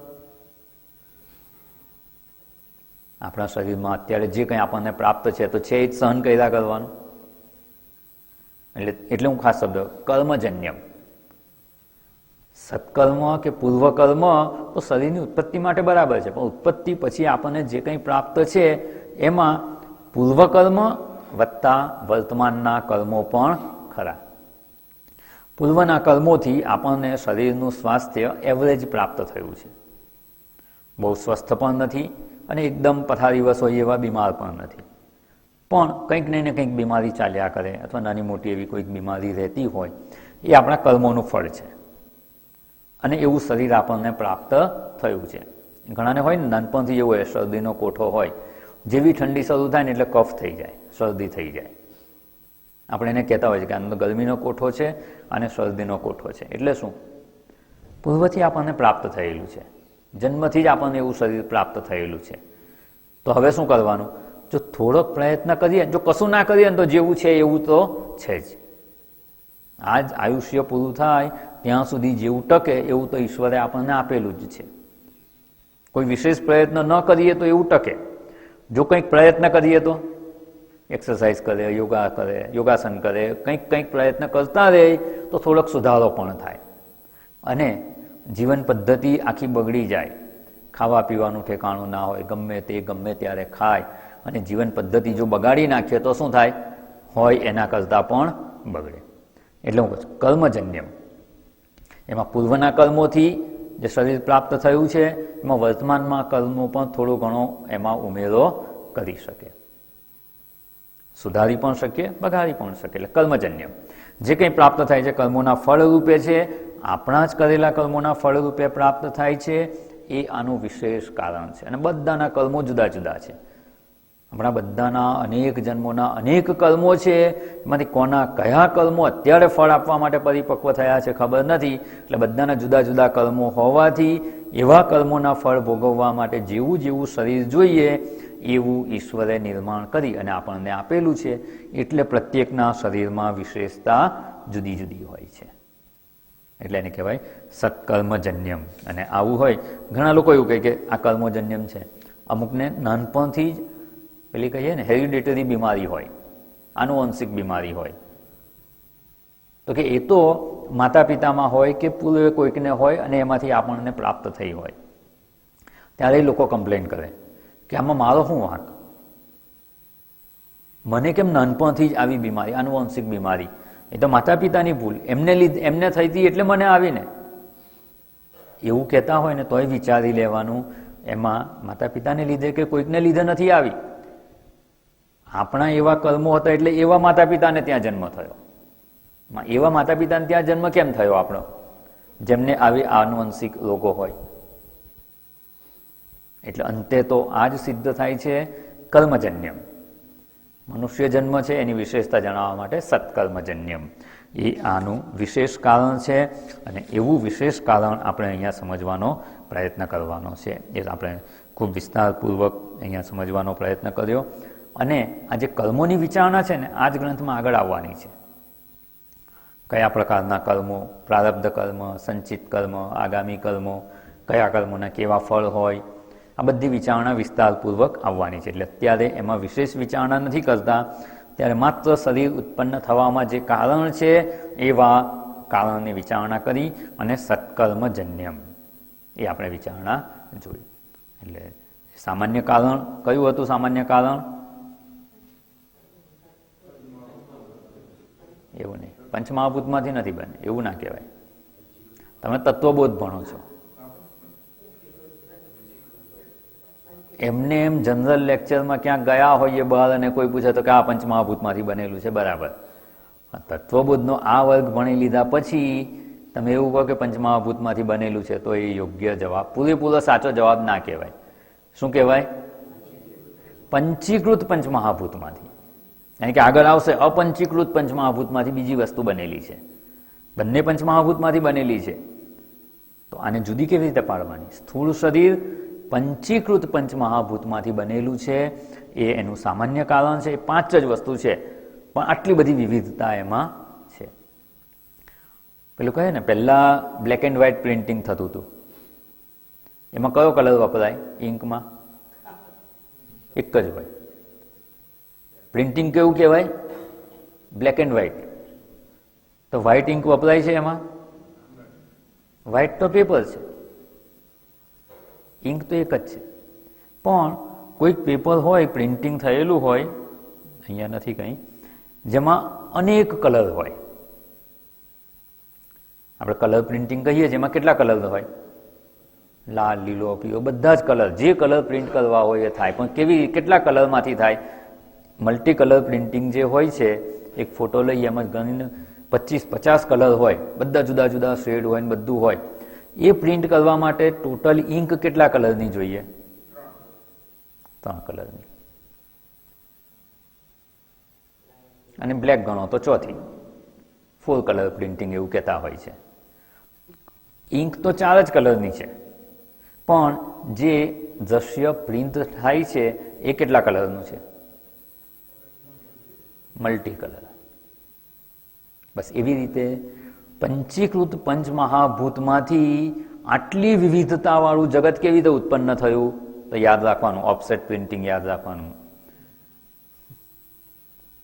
આપણા શરીરમાં અત્યારે જે કંઈ આપણને પ્રાપ્ત છે તો છે એ જ સહન કર્યા કરવાનું. એટલે હું ખાસ શબ્દ કર્મજન્યમ. સત્કર્મ કે પૂર્વકર્મ તો શરીરની ઉત્પત્તિ માટે બરાબર છે, પણ ઉત્પત્તિ પછી આપણને જે કંઈ પ્રાપ્ત છે એમાં પૂર્વકર્મ વત્તા વર્તમાનના કર્મો પણ ખરા. પૂર્વના કર્મોથી આપણને શરીરનું સ્વાસ્થ્ય એવરેજ પ્રાપ્ત થયું છે. બહુ સ્વસ્થ પણ નથી અને એકદમ પથારીવશ હોય એવા બીમાર પણ નથી, પણ કંઈક નહીં ને કંઈક બીમારી ચાલ્યા કરે અથવા નાની મોટી એવી કોઈક બીમારી રહેતી હોય, એ આપણા કર્મોનું ફળ છે. અને એવું શરીર આપણને પ્રાપ્ત થયું છે. ઘણાને હોય ને નાનપણથી એવું હોય, શરદીનો કોઠો હોય, જેવી ઠંડી શરૂ થાય ને એટલે કફ થઈ જાય, શરદી થઈ જાય. આપણે એને કહેતા હોય છે કે આનો ગરમીનો કોઠો છે અને શરદીનો કોઠો છે. એટલે શું? પૂર્વથી આપણને પ્રાપ્ત થયેલું છે, જન્મથી જ આપણને એવું શરીર પ્રાપ્ત થયેલું છે. તો હવે શું કરવાનું? જો થોડોક પ્રયત્ન કરીએ, જો કશું ના કરીએ ને તો જેવું છે એવું તો છે જ. આ જ આયુષ્ય પૂરું થાય ત્યાં સુધી જેવું ટકે એવું તો ઈશ્વરે આપણને આપેલું જ છે. કોઈ વિશેષ પ્રયત્ન ન કરીએ તો એવું ટકે. જો કંઈક પ્રયત્ન કરીએ તો એક્સરસાઇઝ કરે, યોગા કરે, યોગાસન કરે, કંઈક પ્રયત્ન કરતા રહે તો થોડોક સુધારો પણ થાય. અને જીવન પદ્ધતિ આખી બગડી જાય, ખાવા પીવાનું ઠેકાણું ના હોય, ગમે તે ગમે ત્યારે ખાય, અને જીવન પદ્ધતિ જો બગાડી નાખીએ તો શું થાય? હોય એના કરતાં પણ બગડે. એટલે હું કહું છું કર્મજન્યમ. એમાં પૂર્વના કર્મોથી જે શરીર પ્રાપ્ત થયું છે એમાં વર્તમાનમાં કર્મો પણ થોડો ઘણો એમાં ઉમેરો કરી શકે, સુધારી પણ શકીએ, બગાડી પણ શકીએ. એટલે કર્મજન્યમ જે કંઈ પ્રાપ્ત થાય છે કર્મોના ફળ રૂપે છે, આપણા જ કરેલા કર્મોના ફળ રૂપે પ્રાપ્ત થાય છે. એ આનું વિશેષ કારણ છે. અને બધાના કર્મો જુદા જુદા છે. આપણા બધાના અનેક જન્મોના અનેક કર્મો છે, એમાંથી કોના કયા કર્મો અત્યારે ફળ આપવા માટે પરિપક્વ થયા છે ખબર નથી. એટલે બધાના જુદા જુદા કર્મો હોવાથી એવા કર્મોના ફળ ભોગવવા માટે જેવું જેવું શરીર જોઈએ એવું ઈશ્વરે નિર્માણ કરી અને આપણને આપેલું છે. એટલે પ્રત્યેકના શરીરમાં વિશેષતા જુદી જુદી હોય છે. એટલે એને કહેવાય સત્કર્મજન્યમ. અને આવું હોય, ઘણા લોકો એવું કહે કે આ કર્મજન્યમ છે. અમુકને નાનપણથી જ પેલી કહીએ ને હેરિડિટરી બીમારી હોય, આનુવંશિક બીમારી હોય, તો કે એ તો માતા પિતામાં હોય કે પૂર્વે કોઈકને હોય અને એમાંથી આપણને પ્રાપ્ત થઈ હોય. ત્યારે લોકો કમ્પ્લેન કરે કે આમાં મારો શું વાંક? મને કેમ નાનપણથી જ આવી બીમારી, આનુવંશિક બીમારી? એ તો માતા પિતાની ભૂલ, એમને થઈ હતી એટલે મને આવીને. એવું કહેતા હોય ને તોય વિચારી લેવાનું, એમાં માતા પિતાને લીધે કે કોઈકને લીધે નથી આવી. આપણા એવા કર્મો હતા એટલે એવા માતા પિતાને ત્યાં જન્મ થયો. એવા માતા પિતાને ત્યાં જન્મ કેમ થયો આપણો, જેમને આવી આનુવંશિક રોગો હોય? એટલે અંતે તો આ જ સિદ્ધ થાય છે કર્મજન્યમ. મનુષ્ય જન્મ છે એની વિશેષતા જણાવવા માટે સત્કર્મજન્યમ. એ આનું વિશેષ કારણ છે અને એવું વિશેષ કારણ આપણે અહીંયા સમજવાનો પ્રયત્ન કરવાનો છે. એ આપણે ખૂબ વિસ્તારપૂર્વક અહીંયા સમજવાનો પ્રયત્ન કર્યો અને આ જે કર્મોની વિચારણા છે ને આ જ ગ્રંથમાં આગળ આવવાની છે. કયા પ્રકારના કર્મો, પ્રારબ્ધ કર્મ, સંચિત કર્મ, આગામી કર્મો, કયા કર્મોના કેવા ફળ હોય, આ બધી વિચારણા વિસ્તારપૂર્વક આવવાની છે. એટલે અત્યારે એમાં વિશેષ વિચારણા નથી કરતા, ત્યારે માત્ર શરીર ઉત્પન્ન થવામાં જે કારણ છે એવા કારણની વિચારણા કરી અને સત્કર્મજન્યમ એ આપણે વિચારણા જોઈ. એટલે સામાન્ય કારણ કયું હતું? સામાન્ય કારણ એવું નહીં, પંચમહાભૂતમાંથી નથી બને એવું ના કહેવાય. તમે તત્વબોધ ભણો છો, એમને એમ જનરલ લેક્ચરમાં ક્યાંક ગયા હોઈએ બહાર અને કોઈ પૂછે તો કે આ પંચમહાભૂતમાંથી બનેલું છે, બરાબર. તત્વબોધનો આ વર્ગ ભણી લીધા પછી તમે એવું કહો કે પંચમહાભૂતમાંથી બનેલું છે તો એ યોગ્ય જવાબ, પૂરેપૂરો સાચો જવાબ ના કહેવાય. શું કહેવાય? પંચીકૃત પંચમહાભૂતમાંથી. કારણ કે આગળ આવશે અપંચીકૃત પંચમહાભૂતમાંથી બીજી વસ્તુ બનેલી છે. બંને પંચમહાભૂતમાંથી બનેલી છે તો આને જુદી કેવી રીતે પાડવાની? સ્થૂળ શરીર પંચીકૃત પંચમહાભૂતમાંથી બનેલું છે એ એનું સામાન્ય કારણ છે. એ 5 જ વસ્તુ છે પણ આટલી બધી વિવિધતા એમાં છે. પેલું કહે ને પહેલા બ્લેક એન્ડ વ્હાઇટ પ્રિન્ટિંગ થતું હતું, એમાં કયો કલર વપરાય? ઇંકમાં એક જ હોય. પ્રિન્ટિંગ કેવું કહેવાય? Black and white. તો વ્હાઇટ ઇંક વપરાય છે એમાં? વ્હાઇટ તો પેપર છે, ઇંક તો એક જ છે. પણ કોઈક પેપર હોય પ્રિન્ટિંગ થયેલું હોય, અહીંયા નથી કંઈ, જેમાં અનેક કલર હોય. આપણે કલર પ્રિન્ટિંગ કહીએ, જેમાં કેટલા કલર હોય? લાલ, લીલો, પીળો, બધા જ કલર. જે કલર પ્રિન્ટ કરવા હોય એ થાય. પણ કેવી, કેટલા કલરમાંથી થાય? મલ્ટી કલર પ્રિન્ટિંગ જે હોય છે, એક ફોટો લઈએ એમાં ગણીને 25-50 કલર હોય, બધા જુદા જુદા શેડ હોય ને બધું હોય. એ પ્રિન્ટ કરવા માટે ટોટલ ઇંક કેટલા કલરની જોઈએ? 3 કલરની. અને બ્લેક ગણો તો 4થી, 4 કલર પ્રિન્ટિંગ એવું કહેતા હોય છે. ઇંક તો 4 જ કલરની છે પણ જે દ્રશ્ય પ્રિન્ટ થાય છે એ કેટલા કલરનું છે? Multi colour. બસ એવી રીતે પંચીકૃત પંચમહાભૂતમાંથી આટલી વિવિધતાવાળું જગત કેવી રીતે ઉત્પન્ન થયું? તો યાદ રાખવાનું, ઓફસેટ પ્રિન્ટિંગ યાદ રાખવાનું.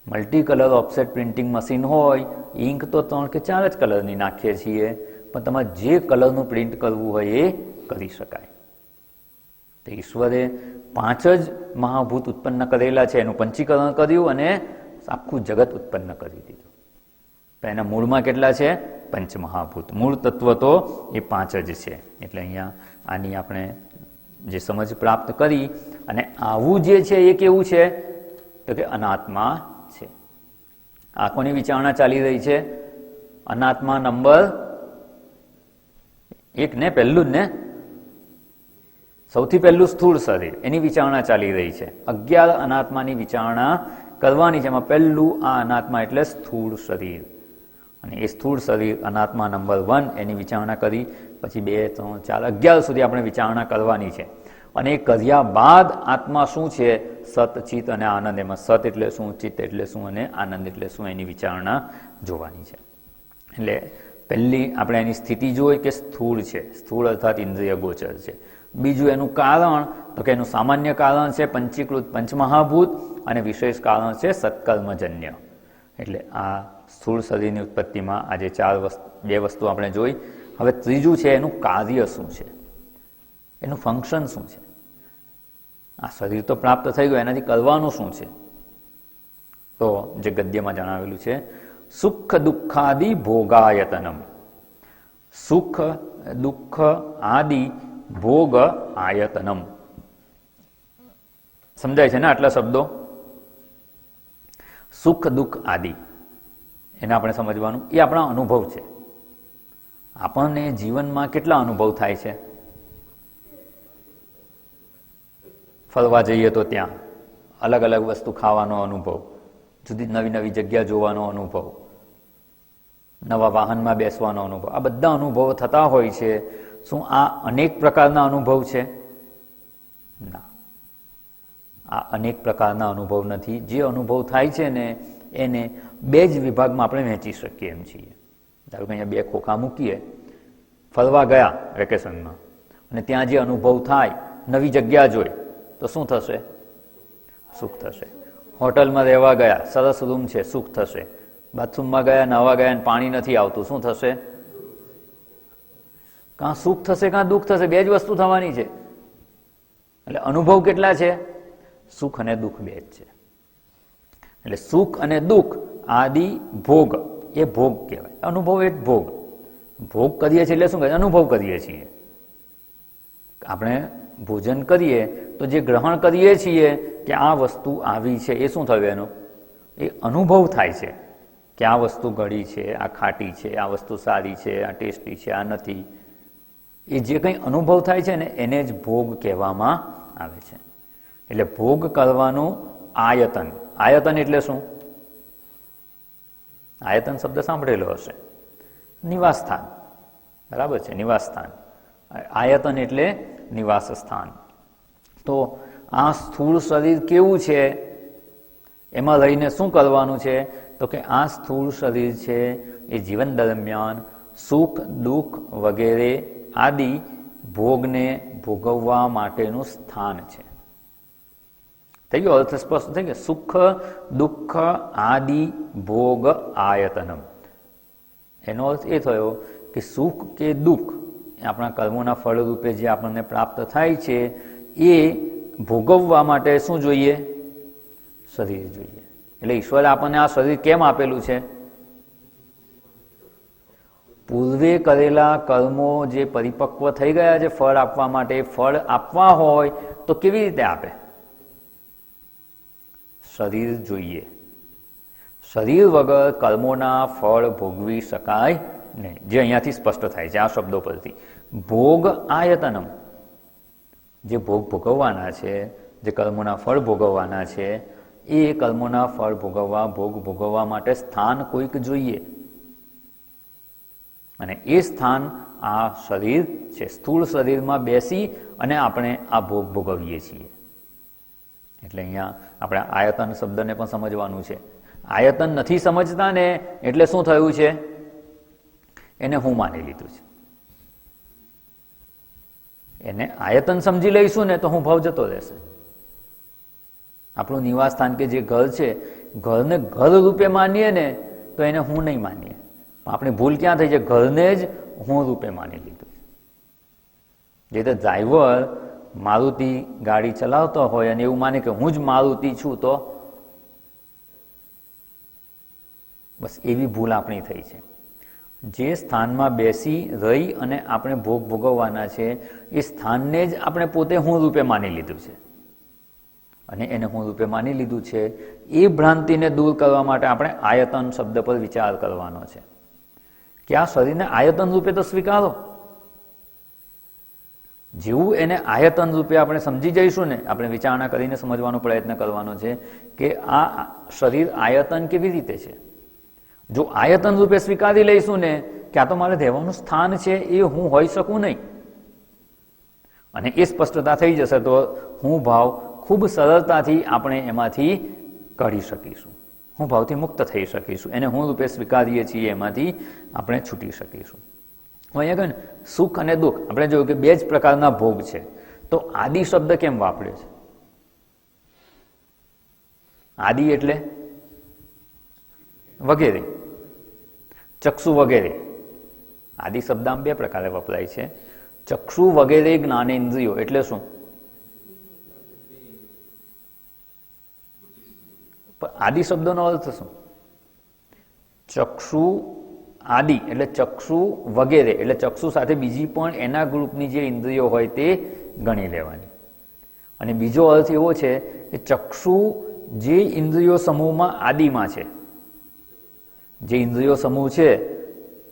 Multi colour offset printing machine હોય, ઇંક તો 3 કે 4 જ કલરની નાખીએ છીએ પણ તમારે જે કલરનું પ્રિન્ટ કરવું હોય એ કરી શકાય. તો ઈશ્વરે 5 જ મહાભૂત ઉત્પન્ન કરેલા છે, એનું પંચીકરણ કર્યું અને આખું જગત ઉત્પન્ન કરી દીધું. તો એના મૂળમાં કેટલા છે? પંચમહાભૂત. મૂળ તત્વ તો એ 5 જ છે. એટલે અહીંયા આની આપણે જે સમજ પ્રાપ્ત કરી અને આવું જે છે એ કેવું છે? તો કે અનાત્મા છે. આ કોની વિચારણા ચાલી રહી છે? અનાત્મા નંબર 1 ને, પહેલું જ ને, સૌથી પહેલું સ્થૂળ શરીર, એની વિચારણા ચાલી રહી છે. 11 અનાત્માની વિચારણા કરવાની છે. એમાં પહેલું આ અનાત્મા એટલે સ્થૂળ શરીર. અને એ સ્થૂળ શરીર અનાત્મા નંબર 1 એની વિચારણા કરી. પછી 2, 3, 4, 11 સુધી આપણે વિચારણા કરવાની છે. અને એ કર્યા બાદ આત્મા શું છે? સત, ચિત અને આનંદ. એમાં સત એટલે શું, ચિત્ત એટલે શું અને આનંદ એટલે શું, એની વિચારણા જોવાની છે. એટલે પહેલી આપણે એની સ્થિતિ જોઈ કે સ્થૂળ છે. સ્થૂળ અર્થાત ઇન્દ્રિય ગોચર છે. બીજું એનું કારણ તો કે એનું સામાન્ય કારણ છે પંચીકૃત પંચમહાભૂત અને વિશેષ કારણ છે સત્કર્મજન્ય. એટલે આ સ્થૂળ શરીરની ઉત્પત્તિમાં આજે 2 વસ્તુ આપણે જોઈ. હવે ત્રીજું છે એનું કાર્ય શું છે, એનું ફંક્શન શું છે. આ શરીર તો પ્રાપ્ત થઈ ગયું, એનાથી કરવાનું શું છે? તો જે ગદ્યમાં જણાવેલું છે, સુખ દુઃખાદિ ભોગાયતનમ. સુખ દુઃખ આદિ ભોગ આયતનમ. સમજાય છે ને આટલા શબ્દો? સુખ દુઃખ આદિ એને આપણે સમજવાનું. એ આપણા અનુભવ છે. આપણને જીવનમાં કેટલા અનુભવ થાય છે? ફરવા જઈએ તો ત્યાં અલગ અલગ વસ્તુ ખાવાનો અનુભવ, જુદી નવી નવી જગ્યા જોવાનો અનુભવ, નવા વાહનમાં બેસવાનો અનુભવ, આ બધા અનુભવો થતા હોય છે. શું આ અનેક પ્રકારના અનુભવ છે? ના, આ અનેક પ્રકારના અનુભવ નથી. જે અનુભવ થાય છે ને એને બે જ વિભાગમાં આપણે વહેંચી શકીએ એમ છીએ. ધારો કે અહીંયા બે ખોખા મૂકીએ, ફરવા ગયા વેકેશનમાં, અને ત્યાં જે અનુભવ થાય, નવી જગ્યા જોઈ તો શું થશે? સુખ થશે. હોટલમાં રહેવા ગયા, સરસ રૂમ છે, સુખ થશે. બાથરૂમમાં ગયા, નાહવા ગયા અને પાણી નથી આવતું, શું થશે? કાં સુખ થશે કાં દુઃખ થશે, બે જ વસ્તુ થવાની છે. એટલે અનુભવ કેટલા છે? સુખ અને દુઃખ બે જ છે. એટલે સુખ અને દુઃખ આદિ ભોગ, એ ભોગ કહેવાય. અનુભવ એ ભોગ. ભોગ કરીએ છીએ એટલે શું કહેવાય? અનુભવ કરીએ છીએ. આપણે ભોજન કરીએ તો જે ગ્રહણ કરીએ છીએ કે આ વસ્તુ આવી છે, એ શું થયું? એનો એ અનુભવ થાય છે કે આ વસ્તુ ગળી છે, આ ખાટી છે, આ વસ્તુ સારી છે, આ ટેસ્ટી છે, આ નથી. એ જે કંઈ અનુભવ થાય છે ને એને જ ભોગ કહેવામાં આવે છે. એટલે ભોગ કરવાનું આયતન. આયતન એટલે શું? આયતન શબ્દ સાંભળેલો હશે. નિવાસ સ્થાન, બરાબર છે, નિવાસ સ્થાન. આયતન એટલે નિવાસ સ્થાન. તો આ સ્થૂળ શરીર કેવું છે, એમાં રહીને શું કરવાનું છે? તો કે આ સ્થૂળ શરીર છે એ જીવન દરમિયાન સુખ દુઃખ વગેરે આદિ ભોગને ભોગવવા માટેનું સ્થાન છે. થઈ ગયો? અર્થ સ્પષ્ટ થઈ ગયો? સુખ દુઃખ આદિ ભોગ આયતનમ. એનો અર્થ એ થયો કે સુખ કે દુઃખ આપણા કર્મોના ફળ રૂપે જે આપણને પ્રાપ્ત થાય છે એ ભોગવવા માટે શું જોઈએ? શરીર જોઈએ. એટલે ઈશ્વરે આપણને આ શરીર કેમ આપેલું છે? પૂર્વે કરેલા કર્મો જે પરિપક્વ થઈ ગયા છે ફળ આપવા માટે, ફળ આપવા હોય તો કેવી રીતે આપે? શરીર જોઈએ. શરીર વગર કર્મોના ફળ ભોગવી શકાય નહીં. જે અહીંયાથી સ્પષ્ટ થાય છે આ શબ્દો પરથી. ભોગ આયતનમ, જે ભોગ ભોગવવાના છે, જે કર્મોના ફળ ભોગવવાના છે, એ કર્મોના ફળ ભોગવવા, ભોગ ભોગવવા માટે સ્થાન કોઈક જોઈએ. અને એ સ્થાન આ શરીર છે. સ્થૂળ શરીરમાં બેસી અને આપણે આ ભોગ ભોગવીએ છીએ. એટલે અહીંયા આપણે આયતન શબ્દને પણ સમજવાનું છે. આયતન નથી સમજતા ને એટલે શું થયું છે? એને હું માની લીધું છે. એને આયતન સમજી લઈશું ને તો હું ભાવ જતો રહેશે. આપણું નિવાસ સ્થાન કે જે ઘર છે, ઘરને ઘર રૂપે માનીએ ને તો એને હું નહીં માનીએ. આપણી ભૂલ ક્યાં થઈ છે? ઘરને જ હું રૂપે માની લીધું. જે રીતે ડ્રાઈવર મારુતિ ગાડી ચલાવતો હોય અને એવું માને કે હું જ મારુતિ છું, તો બસ એવી ભૂલ આપણી થઈ છે. જે સ્થાનમાં બેસી રહી અને આપણે ભોગ ભોગવવાના છે એ સ્થાનને જ આપણે પોતે હું રૂપે માની લીધું છે. અને એને હું રૂપે માની લીધું છે એ ભ્રાંતિને દૂર કરવા માટે આપણે આયતન શબ્દ પર વિચાર કરવાનો છે કે આ શરીરને આયતન રૂપે તો સ્વીકારો. જેવું એને આયતન રૂપે આપણે સમજી જઈશું ને, આપણે વિચારણા કરીને સમજવાનો પ્રયત્ન કરવાનો છે કે આ શરીર આયતન કેવી રીતે છે. જો આયતન રૂપે સ્વીકારી લઈશું ને કે આ તો મારે રહેવાનું સ્થાન છે, એ હું હોઈ શકું નહીં, અને એ સ્પષ્ટતા થઈ જશે તો હું ભાવ ખૂબ સરળતાથી આપણે એમાંથી કાઢી શકીશું. હું ભાવથી મુક્ત થઈ શકીશું. એને હું રૂપે સ્વીકારીએ છીએ એમાંથી આપણે છૂટી શકીશું. અહીંયા કહે ને સુખ અને દુઃખ, આપણે જોયું કે બે જ પ્રકારના ભોગ છે. તો આદિ શબ્દ કેમ વાપર્યો છે? આદિ એટલે વગેરે, ચક્ષુ વગેરે. આદિ શબ્દ આમ બે પ્રકારે વપરાય છે. ચક્ષુ વગેરે જ્ઞાનેન્દ્રિયો એટલે શું? આદિ શબ્દનો અર્થ શું? ચક્ષુ આદિ એટલે ચક્ષુ વગેરે, એટલે ચક્ષુ સાથે બીજી પણ એના ગ્રુપની જે ઇન્દ્રિયો હોય તે ગણી લેવાની. અને બીજો અર્થ એવો છે કે ચક્ષુ જે ઇન્દ્રિયો સમૂહમાં આદિમાં છે, જે ઇન્દ્રિયો સમૂહ છે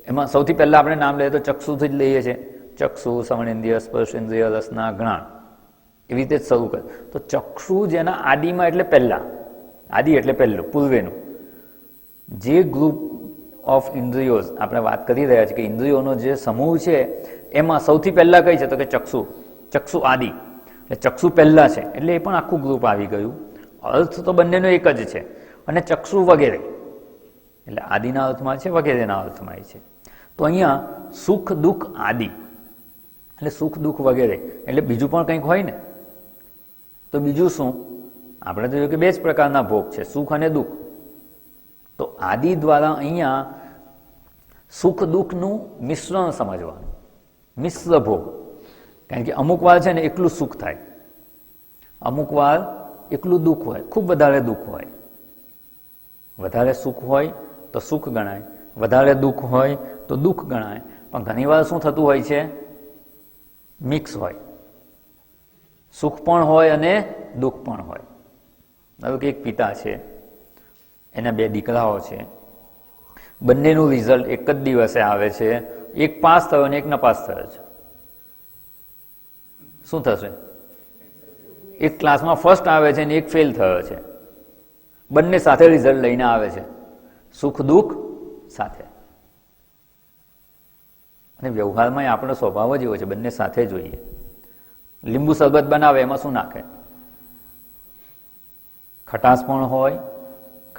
એમાં સૌથી પહેલા આપણે નામ લઈએ તો ચક્ષુથી જ લઈએ છીએ. ચક્ષુ, શ્રવણેન્દ્રિય, સ્પર્શેન્દ્રિય, રસના, ઘ્રાણ, એવી રીતે જ શરૂ કરે. તો ચક્ષુ જેના આદિમાં એટલે પહેલા, આદિ એટલે પહેલું, પૂર્વેનું જે ગ્રુપ ઓફ ઇન્દ્રિયોઝ આપણે વાત કરી રહ્યા છીએ કે ઇન્દ્રિયોનો જે સમૂહ છે એમાં સૌથી પહેલા કઈ છે તો કે ચક્ષુ, ચક્ષુ આદિ, એટલે ચક્ષુ પહેલા છે, એટલે એ પણ આખું ગ્રુપ આવી ગયું. અર્થ તો બંનેનો એક જ છે. અને ચક્ષુ વગેરે એટલે આદિના અર્થમાં છે, વગેરેના અર્થમાં છે. તો અહીંયા સુખ દુઃખ આદિ એટલે સુખ દુઃખ વગેરે એટલે બીજું પણ કંઈક હોય ને. તો બીજું શું? આપણે તો જોયું કે બે જ પ્રકારના ભોગ છે, સુખ અને દુઃખ. તો આદિ દ્વારા અહીંયા સુખ દુઃખનું મિશ્રણ સમજવાનું, મિશ્ર ભોગ. કારણ કે અમુક વાર છે ને એકલું સુખ થાય, અમુક વાર એકલું દુઃખ હોય, ખૂબ વધારે દુઃખ હોય. વધારે સુખ હોય તો સુખ ગણાય, વધારે દુઃખ હોય તો દુઃખ ગણાય. પણ ઘણીવાર શું થતું હોય છે? મિક્સ હોય, સુખ પણ હોય અને દુઃખ પણ હોય. ધારો કે એક પિતા છે, એના બે દીકરાઓ છે, બંનેનું રિઝલ્ટ એક જ દિવસે આવે છે. એક પાસ થયો અને એક નપાસ થયો છે. શું થશે? એક ક્લાસમાં ફર્સ્ટ આવે છે અને એક ફેલ થયો છે. બંને સાથે રિઝલ્ટ લઈને આવે છે, સુખ દુઃખ સાથે. અને વ્યવહારમાં આપણો સ્વભાવ જ એવો છે, બંને સાથે જોઈએ. લીંબુ શરબત બનાવે એમાં શું નાખે? ખટાશ પણ હોય,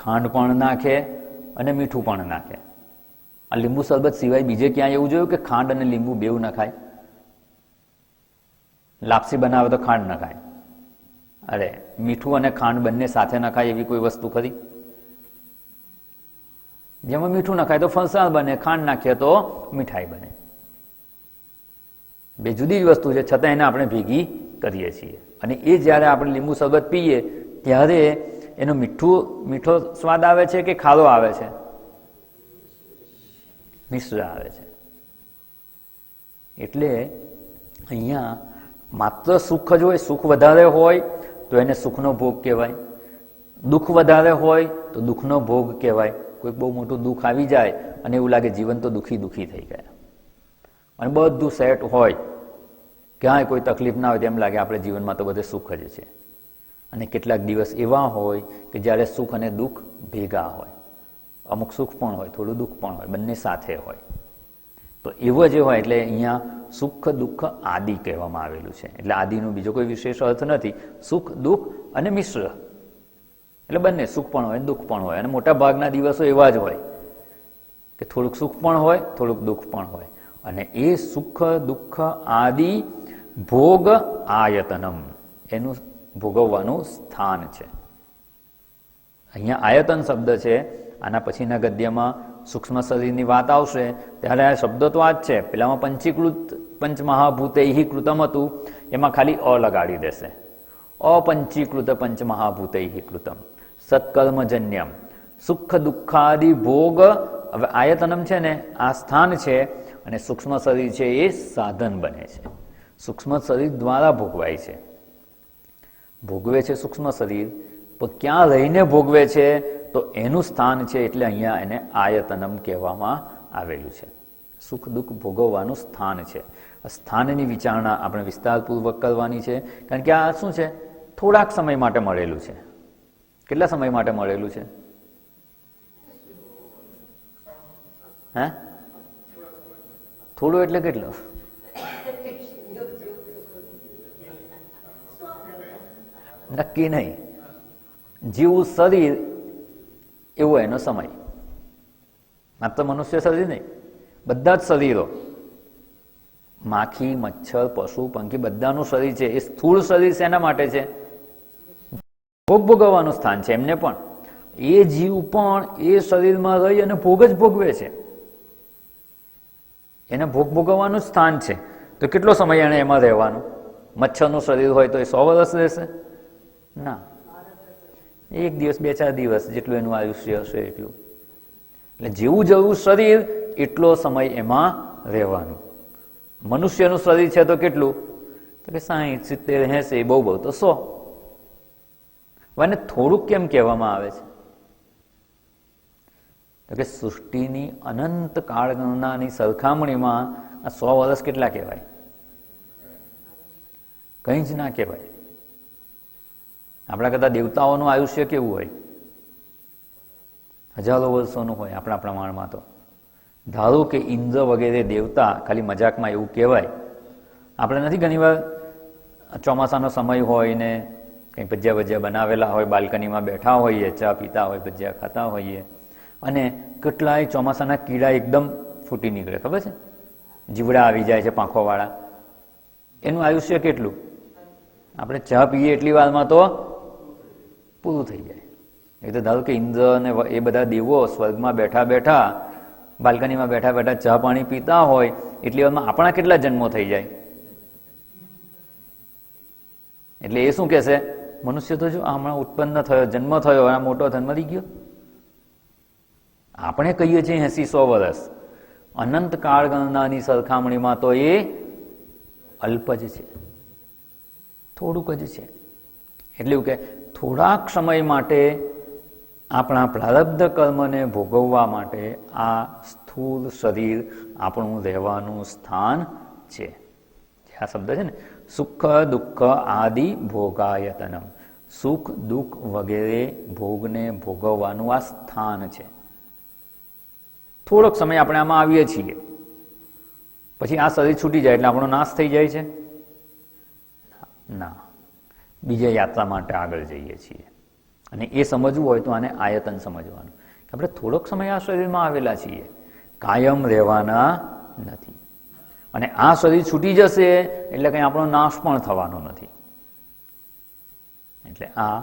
ખાંડ પણ નાખે અને મીઠું પણ નાખે. આ લીંબુ શરબત સિવાય બીજે ક્યાંય એવું જોયું કે ખાંડ અને લીંબુ બેવ નખાય? લાપસી બનાવે તો ખાંડ નખાય, અરે મીઠું અને ખાંડ બંને સાથે નખાય એવી કોઈ વસ્તુ ખરી? જેમાં મીઠું નખાય તો ફરસાણ બને, ખાંડ નાખીએ તો મીઠાઈ બને. બે જુદી જ વસ્તુ છે, છતાં એને આપણે ભેગી કરીએ છીએ. અને એ જ્યારે આપણે લીંબુ શરબત પીએ ત્યારે એનો મીઠો સ્વાદ આવે છે કે ખારો આવે છે? મિશ્ર આવે છે. એટલે અહીંયા માત્ર સુખ જ હોય, સુખ વધારે હોય તો એને સુખનો ભોગ કહેવાય, દુઃખ વધારે હોય તો દુઃખનો ભોગ કહેવાય. કોઈક બહુ મોટું દુઃખ આવી જાય અને એવું લાગે જીવન તો દુઃખી દુઃખી થઈ ગયા, અને બધું સેટ હોય, ક્યાંય કોઈ તકલીફ ના હોય, તેમ લાગે આપણે જીવનમાં તો બધે સુખ જ છે. અને કેટલાક દિવસ એવા હોય કે જ્યારે સુખ અને દુઃખ ભેગા હોય, અમુક સુખ પણ હોય, થોડું દુઃખ પણ હોય, બંને સાથે હોય. તો એવો જે હોય એટલે અહીંયા સુખ દુઃખ આદિ કહેવામાં આવેલું છે. એટલે આદિનો બીજો કોઈ વિશેષ અર્થ નથી. સુખ દુઃખ અને મિશ્ર એટલે બંને, સુખ પણ હોય દુઃખ પણ હોય. અને મોટા ભાગના દિવસો એવા જ હોય કે થોડુંક સુખ પણ હોય, થોડુંક દુઃખ પણ હોય. અને એ સુખ દુઃખ આદિ ભોગ આયતનમ, એનું ભોગવવાનું સ્થાન છે. અહીંયા આયતન શબ્દ છે. આના પછીના ગદ્યમાં સૂક્ષ્મ શરીરની વાત આવશે ત્યારે આ શબ્દ તો આ જ છે. પેલામાં પંચીકૃત પંચમહાભૂતૈ કૃતમ હતું, એમાં ખાલી અ લગાડી દેશે. અપંચીકૃત પંચમહાભૂતૈ કૃતમ સત્કર્મજન્યમ સુખ દુઃખાદિ ભોગ. હવે આયતનમ છે ને આ સ્થાન છે, અને સૂક્ષ્મ શરીર છે એ સાધન બને છે. સૂક્ષ્મ શરીર દ્વારા ભોગવાય છે, ભોગવે છે સૂક્ષ્મ શરીર. પણ ક્યાં રહીને ભોગવે છે? તો એનું સ્થાન છે, એટલે અહીંયા એને આયતનમ કહેવામાં આવેલું છે. સુખ દુઃખ ભોગવવાનું સ્થાન છે. સ્થાનની વિચારણા આપણે વિસ્તારપૂર્વક કરવાની છે, કારણ કે આ શું છે? થોડાક સમય માટે મળેલું છે. કેટલા સમય માટે મળેલું છે? હે? થોડું એટલે કેટલું? નક્કી નહીં. જેવું શરીર એવો એનો સમય. માત્ર મનુષ્ય શરીર નહીં, બધા જ શરીરો, માખી મચ્છર પશુ પંખી બધાનું શરીર છે એ સ્થૂળ શરીર શેના માટે છે? ભોગ ભોગવવાનું સ્થાન છે એમને પણ. એ જીવ પણ એ શરીરમાં રહી અને ભોગ જ ભોગવે છે, એને ભોગ ભોગવવાનું સ્થાન છે. તો કેટલો સમય એને એમાં રહેવાનું? મચ્છરનું શરીર હોય તો એ 100 વર્ષ રહેશે? ના, એક દિવસ 2-4 દિવસ જેટલું એનું આયુષ્ય હશે એટલું. એટલે જેવું જેવું શરીર એટલો સમય એમાં રહેવાનું. મનુષ્યનું શરીર છે તો કેટલું? તો કે 60, 70, 80, બહુ બહુ તો 100. અને થોડુંક કેમ કહેવામાં આવે છે? તો કે સૃષ્ટિની અનંત કાળગણનાની સરખામણીમાં આ 100 વર્ષ કેટલા કહેવાય? કંઈ જ ના કહેવાય. આપણા કરતા દેવતાઓનું આયુષ્ય કેવું હોય? હજારો વર્ષોનું હોય આપણા પ્રમાણમાં તો. ધારો કે ઇન્દ્ર વગેરે દેવતા, ખાલી મજાકમાં એવું કહેવાય, આપણે નથી ઘણીવાર ચોમાસાનો સમય હોય ને કંઈ ભજીયા ભજીયા બનાવેલા હોય, બાલ્કનીમાં બેઠા હોઈએ, ચા પીતા હોય, ભજીયા ખાતા હોઈએ, અને કેટલાય ચોમાસાના કીડા એકદમ ફૂટી નીકળે, ખબર છે? જીવડા આવી જાય છે પાંખોવાળા. એનું આયુષ્ય કેટલું? આપણે ચા પીએ એટલી વારમાં તો પૂરું થઈ જાય. એ તો ધારો કે ઇન્દ્ર અને એ બધા દેવો સ્વર્ગમાં બેઠા બેઠા, બાલ્કનીમાં બેઠા બેઠા ચા પાણી પીતા હોય એટલી વારમાં આપણા કેટલા જન્મો થઈ જાય? એટલે એ શું કહેશે? મનુષ્ય તો જો હમણાં ઉત્પન્ન થયો, જન્મ થયો, આ મોટો થઈને મરી ગયો. આપણે કહીએ છીએ 80-100 વર્ષ, અનંત કાળ ગણનાની સરખામણીમાં તો એ અલ્પ જ છે, થોડુંક જ છે. એટલે એવું કે થોડાક સમય માટે આપણા પ્રારબ્ધ કર્મને ભોગવવા માટે આ સ્થૂળ શરીર આપણું રહેવાનું સ્થાન છે. આ શબ્દ છે ને, સુખ દુઃખ આદિ ભોગાયતનમ, સુખ દુઃખ વગેરે ભોગને ભોગવવાનું આ સ્થાન છે. થોડોક સમય આપણે આમાં આવીએ છીએ, પછી આ શરીર છૂટી જાય એટલે આપણો નાશ થઈ જાય છે? ના, બીજા યાત્રા માટે આગળ જઈએ છીએ. અને એ સમજવું હોય તો આને આયતન સમજવાનું, કે આપણે થોડોક સમય આ શરીરમાં આવેલા છીએ, કાયમ રહેવાના નથી. અને આ શરીર છૂટી જશે એટલે કંઈ આપણો નાશ પણ થવાનો નથી. એટલે આ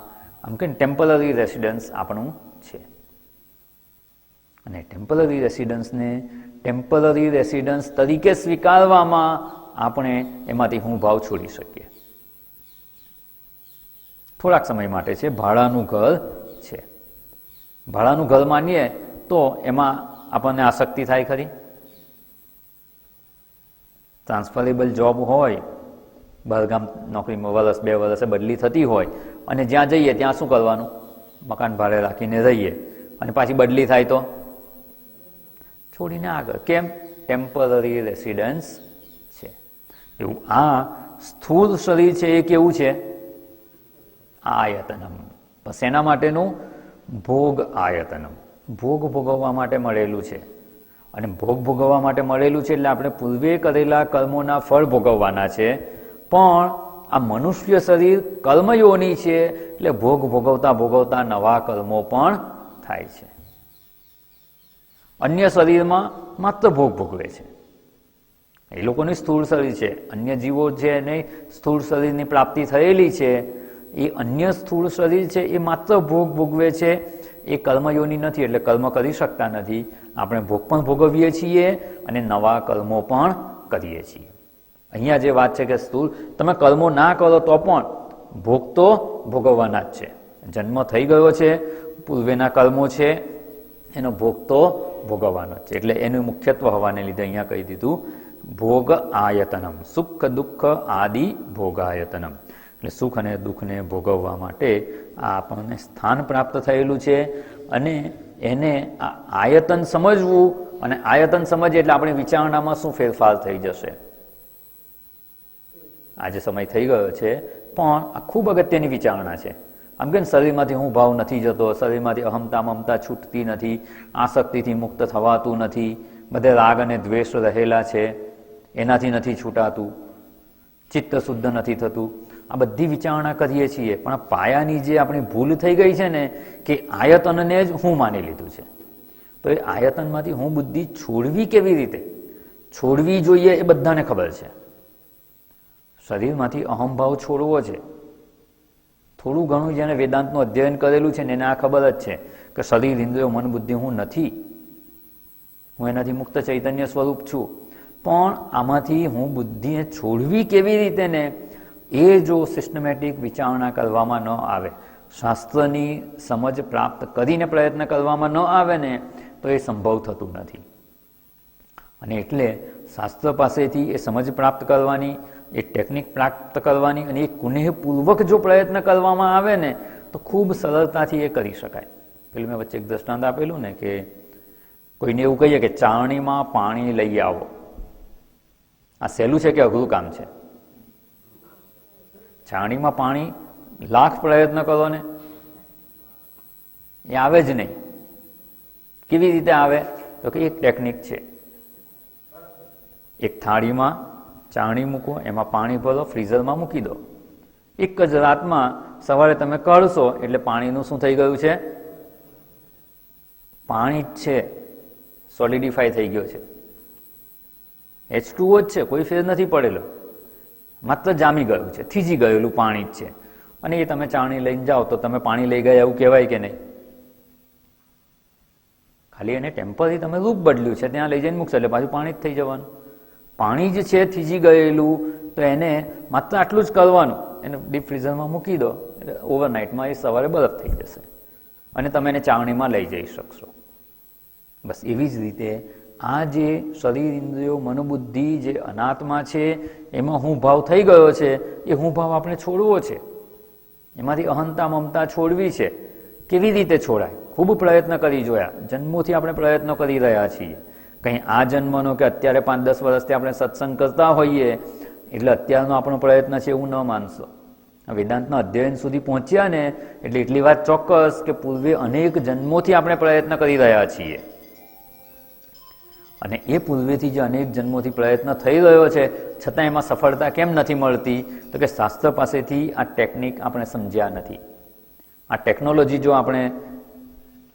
આમ કે ટેમ્પરરી રેસિડન્સ આપણું છે. અને ટેમ્પરરી રેસિડન્સને ટેમ્પરરી રેસિડન્સ તરીકે સ્વીકારવામાં આપણે એમાંથી હું ભાવ છોડી શકીએ. થોડાક સમય માટે છે, ભાડાનું ઘર છે. ભાડાનું ઘર માનીએ તો એમાં આપણને આસક્તિ થાય ખરી? ટ્રાન્સફરેબલ જોબ હોય, બહારગામ નોકરીમાં વર્ષ 2 વર્ષે બદલી થતી હોય, અને જ્યાં જઈએ ત્યાં શું કરવાનું? મકાન ભાડે રાખીને રહીએ, અને પાછી બદલી થાય તો છોડીને આગળ. કેમ? ટેમ્પરરી રેસિડન્સ છે. એવું આ સ્થૂળ શરીર છે એ કેવું છે? આયતનમ. બસ એના માટેનું ભોગ આયતનમ, ભોગ ભોગવવા માટે મળેલું છે. અને ભોગ ભોગવવા માટે મળેલું છે એટલે આપણે પૂર્વે કરેલા કર્મોના ફળ ભોગવવાના છે. પણ આ મનુષ્ય શરીર કર્મયોની છે એટલે ભોગ ભોગવતા ભોગવતા નવા કર્મો પણ થાય છે. અન્ય શરીરમાં માત્ર ભોગ ભોગવે છે. એ લોકોની સ્થૂળ શરીર છે, અન્ય જીવો છે એને સ્થૂળ શરીરની પ્રાપ્તિ થયેલી છે. એ અન્ય સ્થૂળ શરીર છે એ માત્ર ભોગ ભોગવે છે, એ કર્મયોની નથી એટલે કર્મ કરી શકતા નથી. આપણે ભોગ પણ ભોગવીએ છીએ અને નવા કર્મો પણ કરીએ છીએ. અહીંયા જે વાત છે કે સ્થૂળ, તમે કર્મો ના કરો તો પણ ભોગ તો ભોગવવાના જ છે. જન્મ થઈ ગયો છે, પૂર્વેના કર્મો છે, એનો ભોગ તો ભોગવવાનો જ છે. એટલે એનું મુખ્યત્વ હોવાને લીધે અહીંયા કહી દીધું ભોગ આયતનમ, સુખ દુઃખ આદિ ભોગાયતનમ. એટલે સુખ અને દુઃખને ભોગવવા માટે આ આપણને સ્થાન પ્રાપ્ત થયેલું છે. અને એને આ આયતન સમજવું, અને આયતન સમજીએ એટલે આપણી વિચારણામાં શું ફેરફાર થઈ જશે. આજે સમય થઈ ગયો છે પણ આ ખૂબ અગત્યની વિચારણા છે. આમ કે શરીરમાંથી હું ભાવ નથી જતો, શરીરમાંથી અહમતા મમતા છૂટતી નથી, આસક્તિથી મુક્ત થવાતું નથી, બધે રાગ અને દ્વેષ રહેલા છે, એનાથી નથી છૂટાતું, ચિત્ત શુદ્ધ નથી થતું. આ બધી વિચારણા કરીએ છીએ, પણ આ પાયાની જે આપણી ભૂલ થઈ ગઈ છે ને, કે આયતનને જ હું માની લીધું છે. તો એ આયતનમાંથી હું બુદ્ધિ છોડવી કેવી રીતે છોડવી જોઈએ એ બધાને ખબર છે. શરીરમાંથી અહમભાવ છોડવો છે. થોડું ઘણું જેને વેદાંતનું અધ્યયન કરેલું છે ને એને આ ખબર જ છે કે શરીર, ઇન્દ્રિયો, મન, બુદ્ધિ હું નથી, હું એનાથી મુક્ત ચૈતન્ય સ્વરૂપ છું. પણ આમાંથી હું બુદ્ધિને છોડવી કેવી રીતે ને, એ જો સિસ્ટમેટિક વિચારણા કરવામાં ન આવે, શાસ્ત્રની સમજ પ્રાપ્ત કરીને પ્રયત્ન કરવામાં ન આવે ને, તો એ સંભવ થતું નથી. અને એટલે શાસ્ત્ર પાસેથી એ સમજ પ્રાપ્ત કરવાની, એ ટેકનિક પ્રાપ્ત કરવાની, અને એ કુનેહપૂર્વક જો પ્રયત્ન કરવામાં આવે ને તો ખૂબ સરળતાથી એ કરી શકાય. પેલું મેં વચ્ચે એક દ્રષ્ટાંત આપેલું ને કે કોઈને એવું કહીએ કે ચાળણીમાં પાણી લઈ આવો. આ સહેલું છે કે અઘરું કામ છે? ચાળણીમાં પાણી લાખ પ્રયત્ન કરો ને એ આવે જ નહીં. કેવી રીતે આવે? તો કે એક ટેકનિક છે. એક થાળીમાં ચાણી મૂકો, એમાં પાણી ભરો, ફ્રીઝરમાં મૂકી દો. એક જ રાતમાં સવારે તમે કાઢશો એટલે પાણીનું શું થઈ ગયું છે? પાણી જ છે, સોલિડિફાય થઈ ગયો છે. H2O જ છે, કોઈ ફેર નથી પડેલો, માત્ર જામી ગયું છે, થીજી ગયેલું પાણી જ છે. અને એ તમે ચાણી લઈને જાઓ તો તમે પાણી લઈ ગયા એવું કહેવાય કે નહીં? ખાલી એને ટેમ્પરરી તમે રૂપ બદલ્યું છે, ત્યાં લઈ જઈને મૂકશો એટલે પાછું પાણી જ થઈ જવાનું. પાણી જ છે થીજી ગયેલું, તો એને માત્ર આટલું જ કરવાનું, એને ડીપ ફ્રીઝરમાં મૂકી દો એટલે ઓવરનાઇટમાં એ સવારે બરફ થઈ જશે અને તમે એને ચાવણીમાં લઈ જઈ શકશો. બસ એવી જ રીતે આ જે શરીર, ઇન્દ્રિયો, મનોબુદ્ધિ જે અનાત્મા છે, એમાં હું ભાવ થઈ ગયો છે, એ હું ભાવ આપણે છોડવો છે. એમાંથી અહંતા મમતા છોડવી છે. કેવી રીતે છોડાય? ખૂબ પ્રયત્ન કરી જોયા, જન્મોથી આપણે પ્રયત્નો કરી રહ્યા છીએ. કંઈ આ જન્મનો કે અત્યારે 5-10 વર્ષથી આપણે સત્સંગ કરતા હોઈએ એટલે અત્યારનો આપણો પ્રયત્ન છે એવું ન માનશો. વેદાંતના અધ્યયન સુધી પહોંચ્યા ને એટલે એટલી વાત ચોક્કસ કે પૂર્વે અનેક જન્મોથી આપણે પ્રયત્ન કરી રહ્યા છીએ. અને એ પૂર્વેથી જે અનેક જન્મોથી પ્રયત્ન થઈ રહ્યો છે, છતાં એમાં સફળતા કેમ નથી મળતી? તો કે શાસ્ત્ર પાસેથી આ ટેકનિક આપણે સમજ્યા નથી. આ ટેકનોલોજી જો આપણે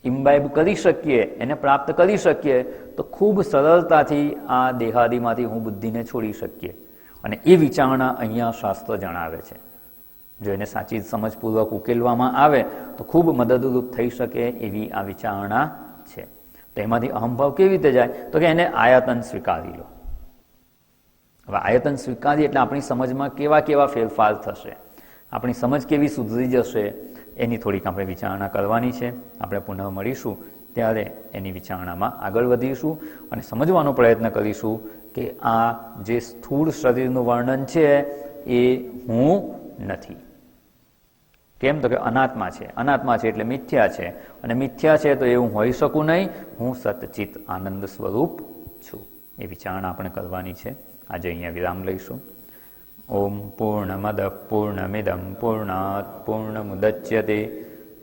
ઇમ્બાઇબ કરી શકીએ, એને પ્રાપ્ત કરી શકીએ, તો ખૂબ સરળતાથી આ દેહાદિમાંથી હું બુદ્ધિને છોડી શકીએ. અને એ વિચારણા અહીંયા શાસ્ત્ર જણાવે છે. જો એને સાચી સમજપૂર્વક ઉકેલવામાં આવે તો ખૂબ મદદરૂપ થઈ શકે એવી આ વિચારણા છે. તો એમાંથી અહંભાવ કેવી રીતે જાય? તો કે એને આયતન સ્વીકારી લો. હવે આયતન સ્વીકારી એટલે આપણી સમજમાં કેવા કેવા ફેરફાર થશે, આપણી સમજ કેવી સુધરી જશે, એની થોડીક આપણે વિચારણા કરવાની છે. આપણે પુનઃ મળીશું ત્યારે એની વિચારણામાં આગળ વધીશું અને સમજવાનો પ્રયત્ન કરીશું કે આ જે સ્થૂળ શરીરનું વર્ણન છે એ હું નથી. કેમ? તો કે અનાત્મા છે. અનાત્મા છે એટલે મિથ્યા છે, અને મિથ્યા છે તો એવું હોઈ શકું નહીં. હું સતચિત આનંદ સ્વરૂપ છું. એ વિચારણા આપણે કરવાની છે. આજે અહીંયા વિરામ લઈશું. ઓમ પૂર્ણમદ પૂર્ણમિદં પૂર્ણાત પૂર્ણમુદચ્યતે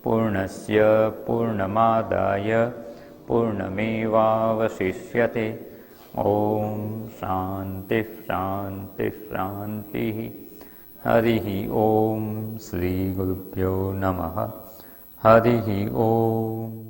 પૂર્ણસ્ય પૂર્ણમાદાય પૂર્ણમેવાવશિષ્યતે. ઓમ શાંતિ શાંતિ શાંતિ. હરિ ઓમ. શ્રી ગુરુભ્યો નમઃ. હરિ ઓમ.